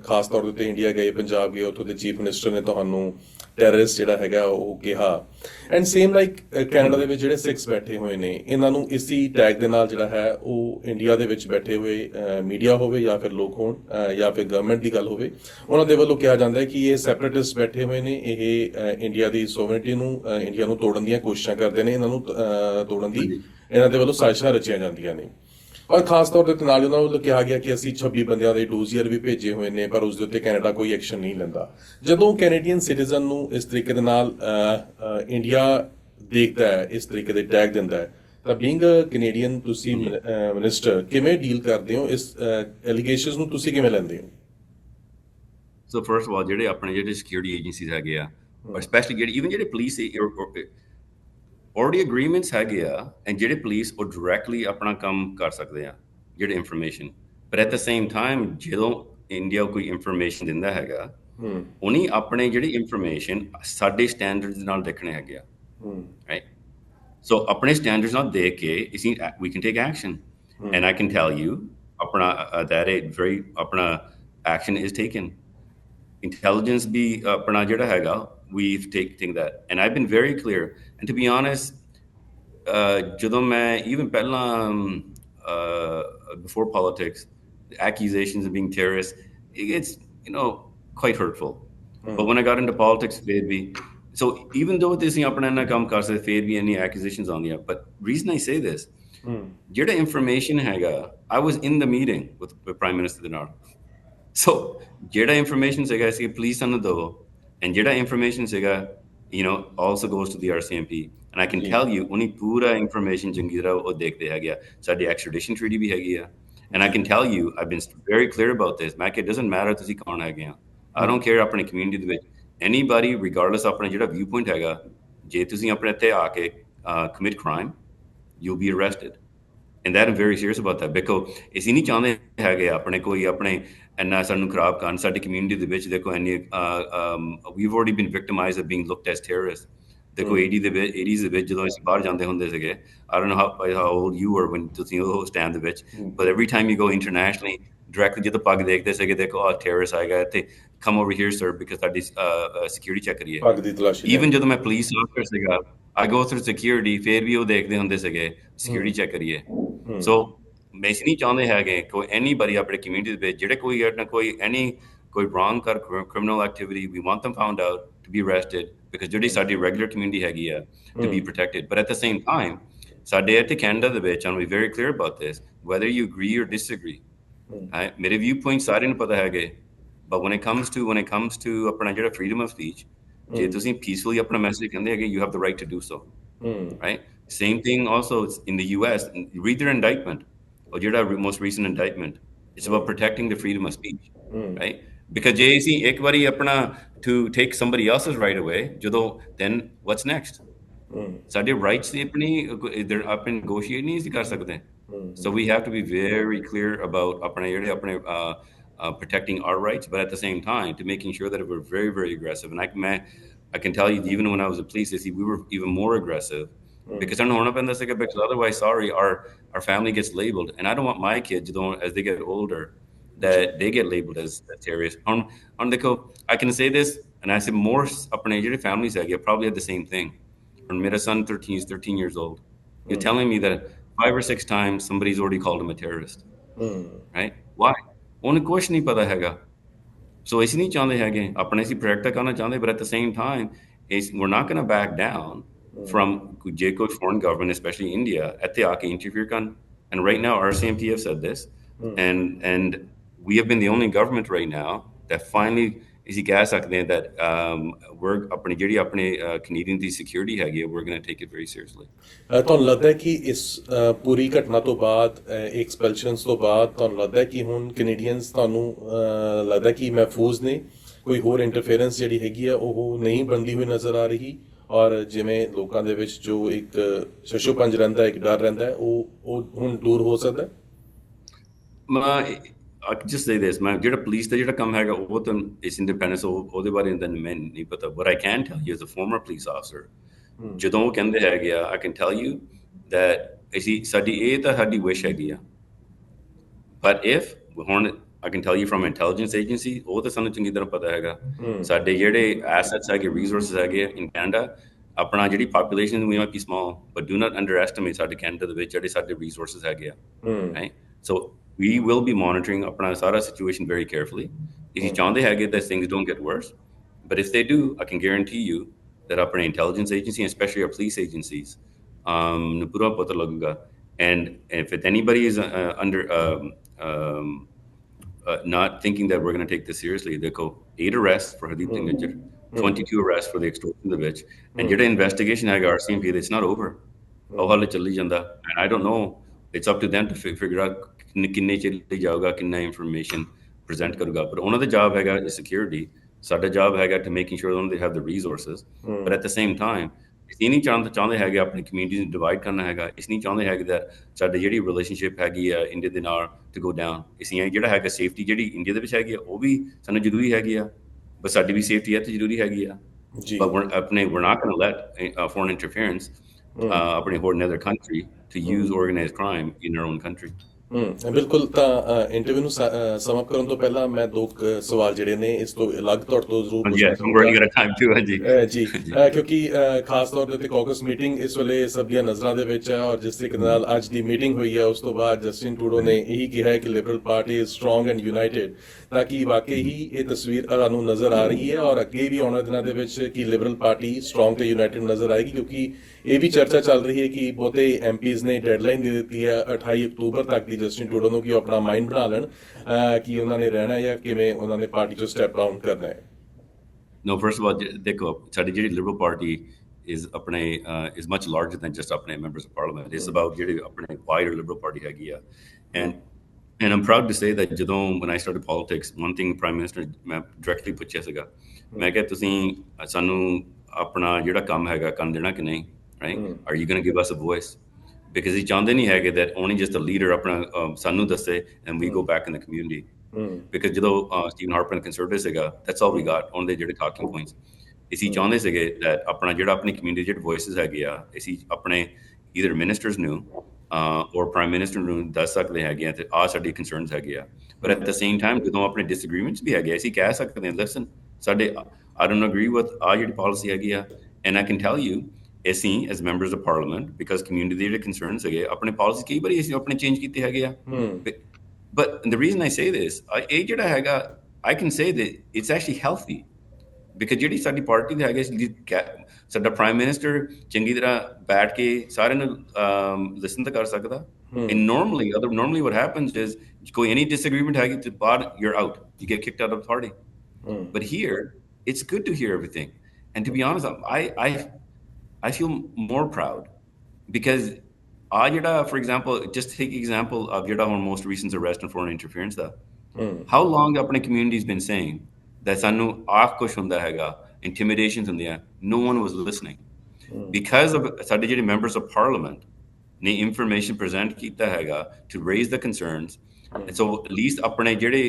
ਖਾਸ ਤੌਰ ਦੇ ਉੱਤੇ ਇੰਡੀਆ ਗਏ, ਪੰਜਾਬ ਗਏ, ਉੱਥੋਂ ਦੇ ਚੀਫ ਮਿਨਿਸਟਰ ਨੇ ਤੁਹਾਨੂੰ ਟੈਰਰਿਸਟ ਜਿਹੜਾ ਹੈਗਾ ਉਹ ਕਿਹਾ, ਐਂਡ ਸੇਮ ਲਾਈਕ ਕੈਨੇਡਾ ਦੇ ਵਿੱਚ ਜਿਹੜੇ ਸਿੱਖਸ ਬੈਠੇ ਹੋਏ ਨੇ, ਇਹਨਾਂ ਨੂੰ ਇਸੀ ਟੈਗ ਦੇ ਨਾਲ ਜਿਹੜਾ ਹੈ ਉਹ ਇੰਡੀਆ ਦੇ ਵਿੱਚ ਬੈਠੇ ਹੋਏ ਮੀਡੀਆ ਹੋਵੇ ਜਾਂ ਫਿਰ ਲੋਕ ਹੋਣ ਜਾਂ ਫਿਰ ਗਵਰਨਮੈਂਟ ਦੀ ਗੱਲ ਹੋਵੇ, ਉਹਨਾਂ ਦੇ ਵੱਲੋਂ ਕਿਹਾ ਜਾਂਦਾ ਹੈ ਕਿ ਇਹ ਸੈਪਰੇਟਿਸਟ ਬੈਠੇ ਹੋਏ ਨੇ, ਇਹ ਇੰਡੀਆ ਦੀ ਸੋਵਰਨਿਟੀ ਨੂੰ, ਇੰਡੀਆ ਨੂੰ ਤੋੜਨ ਦੀਆਂ ਕੋਸ਼ਿਸ਼ਾਂ ਕਰਦੇ ਨੇ, ਇਹਨਾਂ ਨੂੰ ਤੋੜਨ ਦੀ ਇਹਨਾਂ ਦੇ ਵੱਲੋਂ ਸਾਜ਼ਿਸ਼ਾਂ ਰਚੀਆਂ ਜਾਂਦੀਆਂ ਨੇ। ਔਰ ਖਾਸ ਤੌਰ ਤੇ ਨਾਲ ਉਹਨਾਂ ਵੱਲੋਂ ਕਿਹਾ ਗਿਆ ਕਿ ਅਸੀਂ 26 ਬੰਦਿਆਂ ਦੇ ਡੋਜ਼ੀਅਰ ਵੀ ਭੇਜੇ ਹੋਏ ਨੇ, ਪਰ ਉਸ ਦੇ ਉੱਤੇ ਕੈਨੇਡਾ ਕੋਈ ਐਕਸ਼ਨ ਨਹੀਂ ਲੈਂਦਾ। ਜਦੋਂ ਕੈਨੇਡੀਅਨ ਸਿਟੀਜ਼ਨ ਨੂੰ ਇਸ ਤਰੀਕੇ ਦੇ ਨਾਲ ਇੰਡੀਆ ਦੇਖਦਾ ਹੈ, ਇਸ ਤਰੀਕੇ ਦੇ ਟੈਗ ਦਿੰਦਾ ਹੈ, ਤਾਂ ਬੀਇੰਗ ਕੈਨੇਡੀਅਨ ਤੁਸੀਂ ਮਿਨਿਸਟਰ ਕਿਵੇਂ ਡੀਲ ਕਰਦੇ ਹੋ ਇਸ ਐਲੀਗੇਸ਼ਨਸ ਨੂੰ, ਤੁਸੀਂ ਕਿਵੇਂ ਲੈਂਦੇ ਹੋ? ਸੋ ਫਰਸਟ ਆਫ ਆਲ ਜਿਹੜੇ ਆਪਣੇ ਜਿਹੜੇ ਸਿਕਿਉਰਿਟੀ ਏਜੰਸੀਜ਼ ਹੈਗੇ ਆ, ਸਪੈਸ਼ਲੀ ਜਿਹੜੇ ਈਵਨ ਜਿਹੜੇ ਪੁਲਿਸ already agreements ਹੈਗੇ ਆ, ਐਂਡ ਜਿਹੜੇ ਪੁਲਿਸ ਉਹ ਡਾਇਰੈਕਟਲੀ ਆਪਣਾ ਕੰਮ ਕਰ ਸਕਦੇ ਆ ਜਿਹੜੇ ਇਨਫੋਰਮੇਸ਼ਨ, ਪਰ ਐਟ ਦ ਸੇਮ ਟਾਈਮ ਜਦੋਂ ਇੰਡੀਆ ਕੋਈ ਇਨਫੋਰਮੇਸ਼ਨ ਦਿੰਦਾ ਹੈਗਾ, ਉਹਨੇ ਆਪਣੇ ਜਿਹੜੀ ਇਨਫੋਰਮੇਸ਼ਨ ਸਾਡੇ ਸਟੈਂਡਰਡਸ ਨਾਲ ਦੇਖਣੇ ਹੈਗੇ ਆ, ਰਾਈਟ? ਸੋ ਆਪਣੇ ਸਟੈਂਡਰਡਸ ਨਾਲ ਦੇਖ ਕੇ ਅਸੀਂ we can take action, and I can tell you ਆਪਣਾ that it very ਆਪਣਾ action is taken, intelligence ਵੀ ਆਪਣਾ ਜਿਹੜਾ ਹੈਗਾ we've taken that, and I've been very clear, and to be honest, ਜਦੋਂ ਮੈਂ even ਪਹਿਲਾਂ before politics, the accusations of being terrorists, it's quite hurtful, but when I got into politics ਫਿਰ ਵੀ, so even though ਤੁਸੀਂ ਆਪਣਾ ਇੰਨਾ ਕੰਮ ਕਰ ਸਕਦੇ, ਫਿਰ ਵੀ ਇੰਨੀ accusations ਆਉਂਦੀਆਂ, but reason I say this, ਜਿਹੜਾ information ਹੈਗਾ, I was in the meeting with the prime minister ਦੇ ਨਾਲ, so ਜਿਹੜਾ information ਸੀਗਾ ਅਸੀਂ ਪੁਲਿਸ ਸਾਨੂੰ ਦਿਓ, and ਜਿਹੜਾ information ਸੀਗਾ also goes to the RCMP, and I can tell you ਉਹਨੀ ਪੂਰਾ information ਚੰਗੀ ਤਰ੍ਹਾਂ ਉਹ ਦੇਖਦੇ ਹੈਗੇ ਆ, ਸਾਡੀ extradition treaty ਵੀ ਹੈਗੀ ਆ, and I can tell you I've been very clear about this, ਮੈਂ ਕਿ it doesn't matter ਤੁਸੀਂ ਕੌਣ ਹੈਗੇ ਆ, I don't care ਆਪਣੀ community ਦੇ ਵਿੱਚ anybody regardless ਆਪਣਾ ਜਿਹੜਾ viewpoint ਹੈਗਾ, ਜੇ ਤੁਸੀਂ ਆਪਣੇ ਇੱਥੇ ਆ ਕੇ commit crime, you'll be arrested, and that I'm very serious about that, because ਅਸੀਂ ਨਹੀਂ ਚਾਹੁੰਦੇ ਹੈਗੇ ਆਪਣੇ ਕੋਈ ਆਪਣੇ ਇੰਨਾ ਸਾਨੂੰ ਖਰਾਬ ਕਰਨ ਸਾਡੀ ਕਮਿਊਨਿਟੀ ਦੇ ਵਿੱਚ, ਦੇਖੋ ਇੰਨੀ we've already been victimized of being looked as terrorists, ਦੇਖੋ 80s ਦੇ ਵਿੱਚ ਜਦੋਂ ਅਸੀਂ ਬਾਹਰ ਜਾਂਦੇ ਹੁੰਦੇ ਸੀਗੇ, I don't know how old you were when ਤੁਸੀਂ ਉਹ ਸਟੈਂਡ ਦੇ ਵਿੱਚ, but every time you go internationally, directly ਜਦੋਂ ਪੱਗ ਦੇਖਦੇ ਸੀਗੇ, ਦੇਖੋ terrorist ਆਏਗਾ ਇੱਥੇ, come over here sir because ਸਾਡੀ security check ਕਰੀਏ, ਪੱਗ ਦੀ ਤਲਾਸ਼ੀ, even ਜਦੋਂ ਮੈਂ police officer ਸੀਗਾ, I go through security, ਫਿਰ ਵੀ ਉਹ ਦੇਖਦੇ ਹੁੰਦੇ ਸੀਗੇ security check ਕਰੀਏ, so ਮੈਂ ਇਸ ਨਹੀਂ ਚਾਹੁੰਦੇ ਹੈਗੇ ਕੋਈ anybody ਆਪਣੇ ਕਮਿਊਨਿਟੀ ਦੇ ਵਿੱਚ ਜਿਹੜੇ ਕੋਈ any ਕੋਈ wrong ਕਰ criminal activity, we want them found out, to be arrested, because ਜਿਹੜੀ ਸਾਡੀ regular community ਹੈਗੀ ਆ, to be protected. But at the same time, ਸਾਡੇ ਇੱਥੇ ਕੈਨੇਡਾ ਦੇ ਵਿੱਚ, and we're very clear about this, whether you agree or disagree, ਮੇਰੇ viewpoints ਸਾਰਿਆਂ ਨੂੰ ਪਤਾ ਹੈਗੇ, but when it comes to ਆਪਣਾ ਜਿਹੜਾ freedom of speech, ਜੇ ਤੁਸੀਂ peacefully ਆਪਣਾ message ਕਹਿੰਦੇ ਹੈਗੇ, you have the right to do so, right? Same thing also in the US. Read their indictment, or ਜਿਹੜਾ most recent indictment. It's about protecting the freedom of speech, right? Because ਜੇ ਅਸੀਂ ਇੱਕ ਵਾਰੀ ਆਪਣਾ to take somebody else's right away, ਜਦੋਂ then what's next? ਸਾਡੇ rights ਦੀ ਆਪਣੀ negotiate ਨਹੀਂ ਕਰ ਸਕਦੇ. So we have to be very clear about ਆਪਣੇ ਜਿਹੜੇ protecting our rights, but at the same time to making sure that we're very, very aggressive. And I can tell you, even when I was a police, we were even more aggressive, because I don't want to, because otherwise, sorry, our family gets labeled, and I don't want my kids, as they get older, that they get labeled as terrorists. I can say this, and I say more families probably had the same thing. And my son, 13 years old. You're telling me that 5 or 6 times somebody's already called him a terrorist, right? Why? ਉਹਨੂੰ ਕੁਛ ਨਹੀਂ ਪਤਾ ਹੈਗਾ. So ਅਸੀਂ ਨਹੀਂ ਚਾਹੁੰਦੇ ਹੈਗੇ, ਆਪਣੇ ਅਸੀਂ ਪ੍ਰੋਟੈਕਟ ਕਰਨਾ ਚਾਹੁੰਦੇ, but at the same time, we're not going to back down from ਜੇ ਕੋਈ foreign government, especially India, ਇੱਥੇ ਆ ਕੇ interfere ਕਰਨ. And right now, our CMP have said this, and we have been the only government right now that finally ਅਸੀਂ ਕਹਿ ਸਕਦੇ ਹਾਂ that ਆਪਣੀ ਜਿਹੜੀ ਆਪਣੇ Canadian ਦੀ security ਹੈਗੀ, we're going to take it very seriously. ਤੁਹਾਨੂੰ ਲੱਗਦਾ ਕਿ ਇਸ ਪੂਰੀ ਘਟਨਾ ਤੋਂ ਬਾਅਦ, ਐਕਸਪੈਲਸ਼ਨਸ ਤੋਂ ਬਾਅਦ, ਤੁਹਾਨੂੰ ਲੱਗਦਾ ਕਿ ਹੁਣ ਕੈਨੇਡੀਅਨਸ ਤੁਹਾਨੂੰ ਲੱਗਦਾ ਕਿ ਮਹਿਫੂਜ਼ ਨੇ, ਕੋਈ ਹੋਰ ਇੰਟਰਫੇਰੈਂਸ ਜਿਹੜੀ ਹੈਗੀ ਆ ਉਹ ਨਹੀਂ ਬਣਦੀ ਹੋਈ ਨਜ਼ਰ ਆ ਰਹੀ, ਔਰ ਜਿਵੇਂ ਲੋਕਾਂ ਦੇ ਵਿੱਚ ਜੋ ਇੱਕ ਸ਼ਸ਼ੋਪੰਜ ਰਹਿੰਦਾ, ਇੱਕ ਡਰ ਰਹਿੰਦਾ, ਉਹ ਹੁਣ ਦੂਰ ਹੋ ਸਕਦਾ? I can just say this, ਜਿਹੜਾ ਪੁਲਿਸ ਦਾ ਜਿਹੜਾ ਕੰਮ ਹੈਗਾ ਉਹ ਤਾਂ ਇਸ ਇੰਡੀਪੈਂਡੈਂਸ, ਉਹਦੇ ਬਾਰੇ ਤਾਂ ਮੈਨੂੰ ਨਹੀਂ ਪਤਾ. What I can tell you as a former police officer, ਜਦੋਂ ਉਹ ਕਹਿੰਦੇ ਹੈਗੇ ਆ, I can tell you that ਸਾਡੀ wish ਹੈਗੀ ਆ, but if ਹੁਣ I can tell you from intelligence agency, ਉਹ ਤਾਂ ਸਾਨੂੰ ਚੰਗੀ ਤਰ੍ਹਾਂ ਪਤਾ ਹੈਗਾ, ਸਾਡੇ ਜਿਹੜੇ assets ਹੈਗੇ, resources ਹੈਗੇ in Canada, ਆਪਣਾ ਜਿਹੜੀ population we might be small, but do not underestimate ਸਾਡੇ Canada ਦੇ ਵਿੱਚ ਜਿਹੜੇ ਸਾਡੇ resources ਹੈਗੇ ਆ, right? So we will be monitoring ਆਪਣਾ ਸਾਰਾ situation very carefully. If you ਚਾਹੁੰਦੇ ਹੈਗੇ that things don't get worse, but if they do, I can guarantee you that ਆਪਣੀ intelligence agency, and especially our police agencies, ਨੂੰ ਪੂਰਾ ਪਤਾ ਲੱਗੂਗਾ. And if anybody is not thinking that we're going to take this seriously, they go 8 arrests for Harjit Sajjan, 22 arrests for the extortion of which, and ਜਿਹੜਾ investigation ਹੈਗਾ RCMP, it's not over. ਉਹ ਹਾਲੇ ਚੱਲੀ ਜਾਂਦਾ, and I don't know, it's up to them to figure out ਕਿੰਨੇ ਚਿਰ ਲਈ ਜਾਊਗਾ, ਕਿੰਨਾ ਇਨਫੋਰਮੇਸ਼ਨ ਪ੍ਰੈਜ਼ੈਂਟ ਕਰੂਗਾ. ਪਰ ਉਹਨਾਂ ਦਾ ਜੌਬ ਹੈਗਾ ਸਿਕਿਉਰਿਟੀ, ਸਾਡਾ ਜੌਬ ਹੈਗਾ ਟੂ ਮੇਕਿੰਗ ਸ਼ੋਰ ਉਹਨਾਂ they have the resources. But at the same time ਅਸੀਂ ਨਹੀਂ ਚਾਹੁੰਦੇ ਹੈਗੇ ਆਪਣੀ ਕਮਿਊਨਿਟੀ ਨੂੰ ਡਿਵਾਈਡ ਕਰਨਾ ਹੈਗਾ. ਅਸੀਂ ਨਹੀਂ ਚਾਹੁੰਦੇ ਹੈਗੇ that ਸਾਡੀ ਜਿਹੜੀ ਰਿਲੇਸ਼ਨਸ਼ਿਪ ਹੈਗੀ ਆ ਇੰਡੀਆ ਦੇ ਨਾਲ ਟੂ ਗੋ ਡਾਊਨ. ਅਸੀਂ ਜਿਹੜਾ ਹੈਗਾ ਸੇਫਟੀ ਜਿਹੜੀ ਇੰਡੀਆ ਦੇ ਵਿੱਚ ਹੈਗੀ ਆ ਉਹ ਵੀ ਸਾਨੂੰ ਜ਼ਰੂਰੀ ਹੈਗੀ ਆ, ਬਟ ਸਾਡੀ ਵੀ ਸੇਫਟੀ ਇੱਥੇ ਜ਼ਰੂਰੀ ਹੈਗੀ ਆ. But we're not going to let foreign interference ਆਪਣੇ ਹੋਰ another country to use organized crime in our own country. ਬਿਲਕੁਲ. ਤਾਂ ਇੰਟਰਵਿਊ ਨੂੰ ਸਮ ਅਪ ਕਰਨ ਤੋਂ ਪਹਿਲਾਂ ਮੈਂ 2 ਸਵਾਲ ਜਿਹੜੇ ਨੇ ਇਸ ਤੋਂ ਅਲੱਗ ਤੌਰ ਤੋਂ ਜ਼ਰੂਰ ਪੁੱਛਣਾ ਜੀ, ਕਿਉਂਕਿ ਖਾਸ ਤੌਰ ਤੇ ਕਾਕਸ ਮੀਟਿੰਗ ਇਸ ਵੇਲੇ ਸਭ ਦੀਆਂ ਨਜ਼ਰਾਂ ਦੇ ਵਿੱਚ ਹੈ, ਔਰ ਜਿਸ ਤਰੀਕੇ ਨਾਲ ਅੱਜ ਦੀ ਮੀਟਿੰਗ ਹੋਈ ਹੈ ਉਸ ਤੋਂ ਬਾਅਦ ਜਸਟਿਨ ਟਰੂਡੋ ਨੇ ਇਹੀ ਕਿਹਾ ਹੈ ਕਿ Liberal party is strong and United, ਤਾਂ ਕਿ ਵਾਕਈ ਹੀ ਇਹ ਤਸਵੀਰ ਸਾਨੂੰ ਨਜ਼ਰ ਆ ਰਹੀ ਹੈ, ਔਰ ਅੱਗੇ ਵੀ ਆਉਣ ਵਾਲੇ ਦਿਨਾਂ ਦੇ ਵਿੱਚ ਕਿ ਲਿਬਰਲ ਪਾਰਟੀ ਸਟਰੋਂਗ ਤੇ ਯੂਨਾਈਟਿਡ ਨਜ਼ਰ ਆਏਗੀ, ਕਿਉਂਕਿ ਇਹ ਵੀ ਚਰਚਾ ਚੱਲ ਰਹੀ ਹੈ ਕਿ ਬਹੁਤੇ ਐਮਪੀਜ਼ ਨੇ ਡੈਡਲਾਈਨ ਦੇ ਦਿੱਤੀ ਹੈ 28 ਅਕਤੂਬਰ ਤੱਕ ਦੀ ਜਸਟਿਨ ਟਰੂਡੋ ਨੂੰ, ਕਿ ਉਹ ਆਪਣਾ ਮਾਈਂਡ ਬਣਾ ਲੈਣ ਕਿ ਉਹਨਾਂ ਨੇ ਰਹਿਣਾ ਜਾਂ ਕਿਵੇਂ ਉਹਨਾਂ ਨੇ ਪਾਰਟੀ ਤੋਂ ਸਟੈਪ ਡਾਊਨ ਕਰਨਾ ਹੈ. No, first of all, ਦੇਖੋ ਸਾਡੀ ਜਿਹੜੀ Liberal party is much larger than just ਆਪਣੇ members of parliament. It's about ਜਿਹੜੀ ਆਪਣੇ wider liberal party ਹੈਗੀ ਆ. And I'm proud to say that ਜਦੋਂ when I started politics, one thing Prime Minister ਮੈਂ directly ਪੁੱਛਿਆ ਸੀਗਾ, ਮੈਂ ਕਿਹਾ ਤੁਸੀਂ ਸਾਨੂੰ ਆਪਣਾ ਜਿਹੜਾ ਕੰਮ ਹੈਗਾ ਕਰਨ ਦੇਣਾ ਕਿ ਨਹੀਂ, right? Are you going to give us a voice? Because he ਚਾਹੁੰਦੇ ਨਹੀਂ ਹੈਗੇ that only just a leader ਆਪਣਾ ਸਾਨੂੰ ਦੱਸੇ and we go back in the community. Because ਜਦੋਂ Stephen Harper conservative ਸੀਗਾ, that's all we got, only ਜਿਹੜੇ talking points. ਅਸੀਂ ਚਾਹੁੰਦੇ ਸੀਗੇ that ਆਪਣਾ ਜਿਹੜਾ ਆਪਣੀ community ਜਿਹੜੇ voices ਹੈਗੇ ਆ, ਅਸੀਂ ਆਪਣੇ either ministers ਨੂੰ or prime minister ਨੂੰ ਦੱਸ ਸਕਦੇ ਹੈਗੇ ਆ ਤੇ ਆਹ ਸਾਡੀ concerns ਹੈਗੇ ਆ. But at the same time, ਜਦੋਂ ਆਪਣੇ disagreements ਵੀ ਹੈਗੇ, ਅਸੀਂ ਕਹਿ ਸਕਦੇ ਹਾਂ listen, ਸਾਡੇ I don't agree with ਆਹ ਜਿਹੜੀ policy ਹੈਗੀ ਆ, and I can tell you ਅਸੀਂ as members of parliament, because community ਦੇ ਜਿਹੜੇ concerns ਹੈਗੇ ਆਪਣੇ policy ਕਈ ਵਾਰੀ ਅਸੀਂ ਆਪਣੇ change ਕੀਤੇ ਹੈਗੇ ਆ. But the reason I say this, ਇਹ ਜਿਹੜਾ ਹੈਗਾ I can say that it's actually healthy because ਜਿਹੜੀ ਸਾਡੀ ਪਾਰਟੀ ਦੇ ਹੈਗੇ ਸਾਡਾ ਪ੍ਰਾਈਮ ਮਿਨਿਸਟਰ ਚੰਗੀ ਤਰ੍ਹਾਂ ਬੈਠ ਕੇ ਸਾਰਿਆਂ ਨੂੰ ਲਿਸਨ ਤਾਂ ਕਰ ਸਕਦਾ and normally what happens is ਕੋਈ any disagreement ਹੈਗੀ ਤੇ ਬਾਹਰ you're out, you get kicked out of the party. But here it's good to hear everything, and to be honest, I feel more proud because for example, just take example of your most recent arrest and foreign interference the how long ਆਪਣੇ community's been saying that ਸਾਨੂੰ ਆਹ ਕੁਛ ਹੁੰਦਾ ਹੈਗਾ, intimidations ਹੁੰਦੀਆਂ, no one was listening because of ਸਾਡੇ ਜਿਹੜੇ members of parliament ਨੇ information present ਕੀਤਾ ਹੈਗਾ to raise the concerns, and so at least ਆਪਣੇ ਜਿਹੜੇ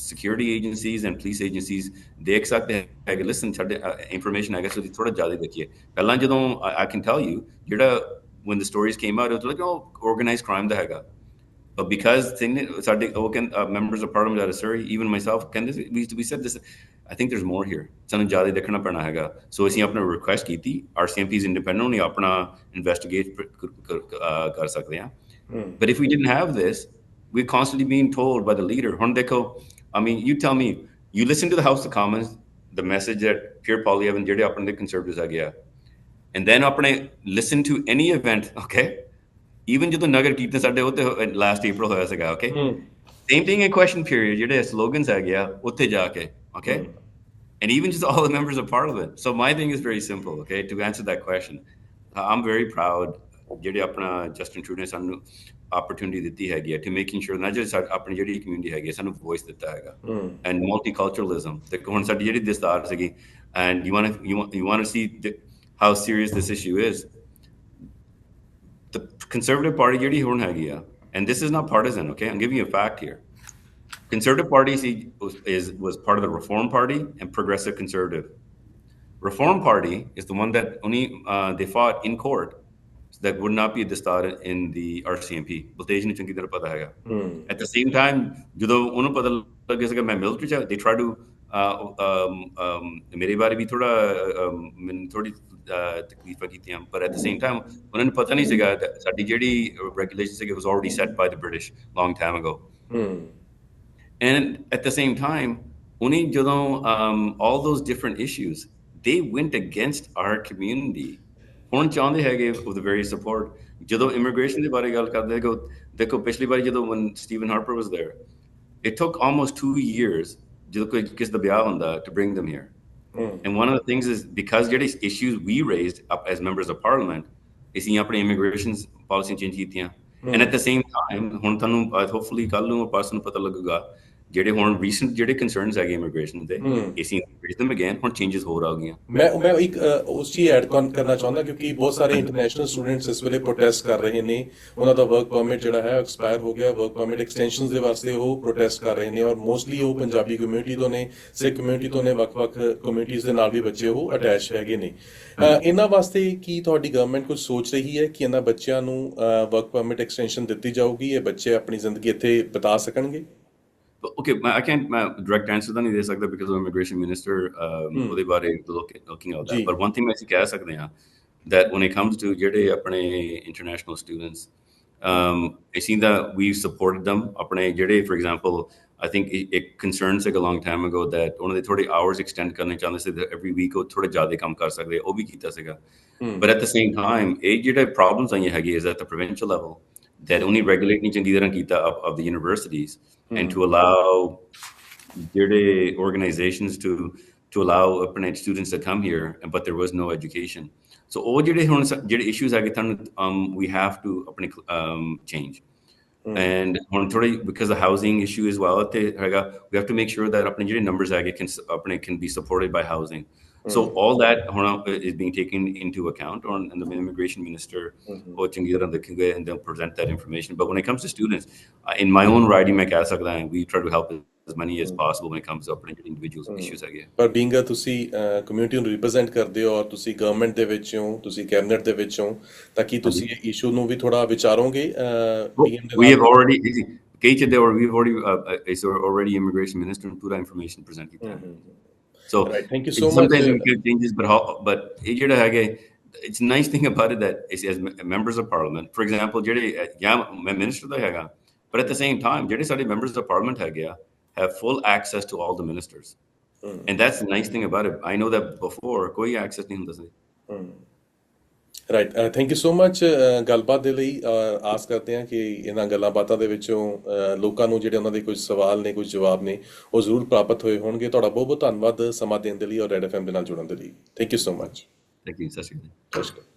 security agencies and police agencies ਦੇਖ ਸਕਦੇ ਹੈਗੇ, listen ਸਾਡੇ information ਹੈਗਾ, so ਥੋੜਾ ਜ਼ਿਆਦਾ ਦੇਖੀਏ। ਪਹਿਲਾਂ ਜਦੋਂ I can tell you ਜਿਹੜਾ when the stories came out, it was like, oh, organized crime ਦਾ ਹੈਗਾ, but because members of parliament out of Surrey, even myself, we said this, I think there's more here, ਸਾਨੂੰ ਜ਼ਿਆਦਾ ਦੇਖਣਾ ਪੈਣਾ ਹੈਗਾ, so ਅਸੀਂ ਆਪਣਾ request ਕੀਤੀ, RCMPs independently ਆਪਣਾ investigate ਕਰ ਸਕਦੇ ਹਾਂ, but if we didn't have this, we're constantly being told by the leader, ਹੁਣ ਦੇਖੋ, I mean, you tell me, you listen to the House of Commons, the message that Pierre Poilievre ਜਿਹੜੇ ਆਪਣੇ ਦੇ conservatives ਹੈਗੇ ਆ, and then ਆਪਣੇ listen to any event, okay, even ਜਦੋਂ ਨਗਰ ਕੀਰਤਨ ਸਾਡੇ ਉੱਤੇ ਲਾਸਟ April ਹੋਇਆ ਸੀਗਾ, okay, same thing in question period, ਜਿਹੜੇ slogans ਹੈਗੇ ਆ ਉੱਥੇ ਜਾ ਕੇ, okay, and even just all the members of parliament. So my thing is very simple, okay, to answer that question, I'm very proud ਜਿਹੜੇ ਆਪਣਾ Justin Trudeau ਨੇ ਸਾਨੂੰ opportunity ਦਿੱਤੀ ਹੈਗੀ ਹੈ to making sure not just ਆਪਣੀ ਜਿਹੜੀ community ਹੈਗੀ ਸਾਨੂੰ voice ਦਿੱਤਾ ਹੈਗਾ, and multiculturalism, ਤੇ ਹੁਣ ਸਾਡੀ ਜਿਹੜੀ ਦਸਤਾਰ ਸੀਗੀ, and you want to see how serious this issue is. The Conservative Party ਜਿਹੜੀ ਹੁਣ ਹੈਗੀ ਆ, and this is not partisan, okay, I'm giving you a fact here. Conservative Party was part of the Reform Party and Progressive Conservative. Reform Party is the one that only they fought in court that would not be distarted in the RCMP. At the same time, they try to मेरे बारे भी थोड़ा मैंने थोड़ी तकलीफां की थी, but at the same time उन्होंने पता नहीं सीगा साडी JD regulations was already set by the British long time ago. And at the same time, all those different issues, they went against our community. ਹੁਣ ਚਾਹੁੰਦੇ ਹੈਗੇ with the very support. ਜਦੋਂ immigration ਦੇ ਬਾਰੇ ਗੱਲ ਕਰਦੇ ਦੇਖੋ ਪਿਛਲੀ ਵਾਰੀ ਜਦੋਂ when Stephen Harper was there, it took almost 2 years ਜਦੋਂ ਕੋਈ ਕਿਸੇ ਦਾ ਵਿਆਹ ਹੁੰਦਾ to bring them here. And one of the things is because ਜਿਹੜੇ issues we raised up as members of parliament, ਅਸੀਂ ਆਪਣੀ immigration policy change ਕੀਤੀਆਂ. And at the same time, ਹੁਣ ਤੁਹਾਨੂੰ hopefully ਕੱਲ ਨੂੰ ਪਰਸੋਂ ਨੂੰ ਪਤਾ ਲੱਗੂਗਾ ਜਿਹੜੇ ਹੁਣ ਰੀਸੈਂਟ ਜਿਹੜੇ ਕੰਸਰਨਸ ਹੈਗੇ ਇਮੀਗ੍ਰੇਸ਼ਨ ਦੇ, ਅਸੀਂ ਇੰਕਰੀਜ਼ them again, ਹੁਣ ਚੇਂਜਸ ਹੋਰ ਆ ਗਈਆਂ। ਮੈਂ ਇੱਕ ਉਸ ਚੀਜ਼ ਐਡ ਕਰਨਾ ਚਾਹੁੰਦਾ ਕਿਉਂਕਿ ਬਹੁਤ ਸਾਰੇ ਇੰਟਰਨੈਸ਼ਨਲ ਸਟੂਡੈਂਟਸ ਇਸ ਵੇਲੇ ਪ੍ਰੋਟੈਸਟ ਕਰ ਰਹੇ ਨੇ, ਉਹਨਾਂ ਦਾ ਵਰਕ ਪਰਮਿਟ ਜਿਹੜਾ ਹੈ ਐਕਸਪਾਇਰ ਹੋ ਗਿਆ, ਵਰਕ ਪਰਮਿਟ ਐਕਸਟੈਂਸ਼ਨਸ ਦੇ ਵਾਸਤੇ ਉਹ ਪ੍ਰੋਟੈਸਟ ਕਰ ਰਹੇ ਨੇ, ਔਰ ਮੋਸਟਲੀ ਉਹ ਪੰਜਾਬੀ ਕਮਿਊਨਿਟੀ ਤੋਂ ਨੇ, ਸਿੱਖ ਕਮਿਊਨਿਟੀ ਤੋਂ ਨੇ, ਵੱਖ-ਵੱਖ ਕਮਿਊਨਿਟੀਜ਼ ਦੇ ਨਾਲ ਵੀ ਬੱਚੇ ਉਹ ਅਟੈਚ ਹੈਗੇ ਨੇ। ਇਹਨਾਂ ਵਾਸਤੇ ਕੀ ਤੁਹਾਡੀ ਗਵਰਨਮੈਂਟ ਕੁਝ ਸੋਚ ਰਹੀ ਹੈ ਕਿ ਇਹਨਾਂ ਬੱਚਿਆਂ ਨੂੰ ਵਰਕ ਪਰਮਿਟ ਐਕਸਟੈਂਸ਼ਨ ਦਿੱਤੀ ਜਾਊਗੀ, ਇਹ ਬੱਚੇ ਆਪਣੀ ਜ਼ਿੰਦਗੀ ਇੱਥੇ ਬਿਤਾ ਸਕਣਗੇ? Okay, I can't direct answer ਤਾਂ ਨਹੀਂ ਦੇ ਸਕਦਾ because of immigration minister ਉਹਦੇ ਬਾਰੇ looking at that, but one thing ਅਸੀਂ ਕਹਿ ਸਕਦੇ ਹਾਂ that when it comes to ਜਿਹੜੇ ਆਪਣੇ international students, I see that we've supported them ਆਪਣੇ ਜਿਹੜੇ for example, I think it concerns like a long time ago that ਉਹਨਾਂ ਦੇ ਥੋੜੇ hours extend ਕਰਨੇ ਚਾਹੁੰਦੇ ਸੀ that every week ਉਹ ਥੋੜਾ ਜ਼ਿਆਦਾ ਕੰਮ ਕਰ ਸਕਦੇ, ਉਹ ਵੀ ਕੀਤਾ ਸੀਗਾ, but at the same time ਇਹ ਜਿਹੜੇ problems ਆਈਆਂ ਹੈਗੀ is at the provincial level that only regulate ਨਹੀਂ ਚੰਗੀ ਤਰ੍ਹਾਂ ਕੀਤਾ of the universities, and to allow organizations to allow students to come here, but there was no education. So all issues we have to change. And because the housing issue as well, we have to make sure that numbers can be supported by housing. So all that is being taken into account, and the immigration minister and they'll present that information. But when it comes to students, in my own riding, we try to help as many as possible when it comes to individuals issues again. ਪਰ being ਤੁਸੀਂ community ਨੂੰ represent ਕਰਦੇ ਹੋ ਔਰ ਤੁਸੀਂ government ਦੇ ਵਿੱਚ ਹੋ, ਤੁਸੀਂ ਕੈਬਨਿਟ ਦੇ ਵਿੱਚ ਹੋ, ਤਾਂ ਕੀ ਤੁਸੀਂ ਇਹ ਇਸ਼ੂ ਨੂੰ ਵੀ ਥੋੜਾ ਵਿਚਾਰੋਗੇ? We have already already immigration minister ਨੂੰ ਪੂਰਾ information present ਕੀਤਾ। So right, thank you so sometimes much. we get changes, but it's a nice thing about it that as members of parliament, for example, minister ਦਾ ਹੈਗਾ, but at the same time ਜਿਹੜੇ ਸਾਡੇ members of parliament ਹੈਗੇ ਆ, have full access to all the ministers. And that's the nice thing about it. I know that before, ਕੋਈ access ਨਹੀਂ ਹੁੰਦਾ ਸੀ. Right, thank you so much ਗੱਲਬਾਤ ਦੇ ਲਈ। ਆਸ ਕਰਦੇ ਹਾਂ ਕਿ ਇਹਨਾਂ ਗੱਲਾਂ ਬਾਤਾਂ ਦੇ ਵਿੱਚੋਂ ਲੋਕਾਂ ਨੂੰ ਜਿਹੜੇ ਉਹਨਾਂ ਦੇ ਕੁਝ ਸਵਾਲ ਨੇ, ਕੁਝ ਜਵਾਬ ਨੇ, ਉਹ ਜ਼ਰੂਰ ਪ੍ਰਾਪਤ ਹੋਏ ਹੋਣਗੇ। ਤੁਹਾਡਾ ਬਹੁਤ ਬਹੁਤ ਧੰਨਵਾਦ ਸਮਾਂ ਦੇਣ ਦੇ ਲਈ ਔਰ ਰੈਡ FM ਦੇ ਨਾਲ ਜੁੜਨ ਦੇ ਲਈ। Thank you so much. Thank you. ਸਤਿ ਸ਼੍ਰੀ ਅਕਾਲ। ਸਤਿ ਸ਼੍ਰੀ ਅਕਾਲ।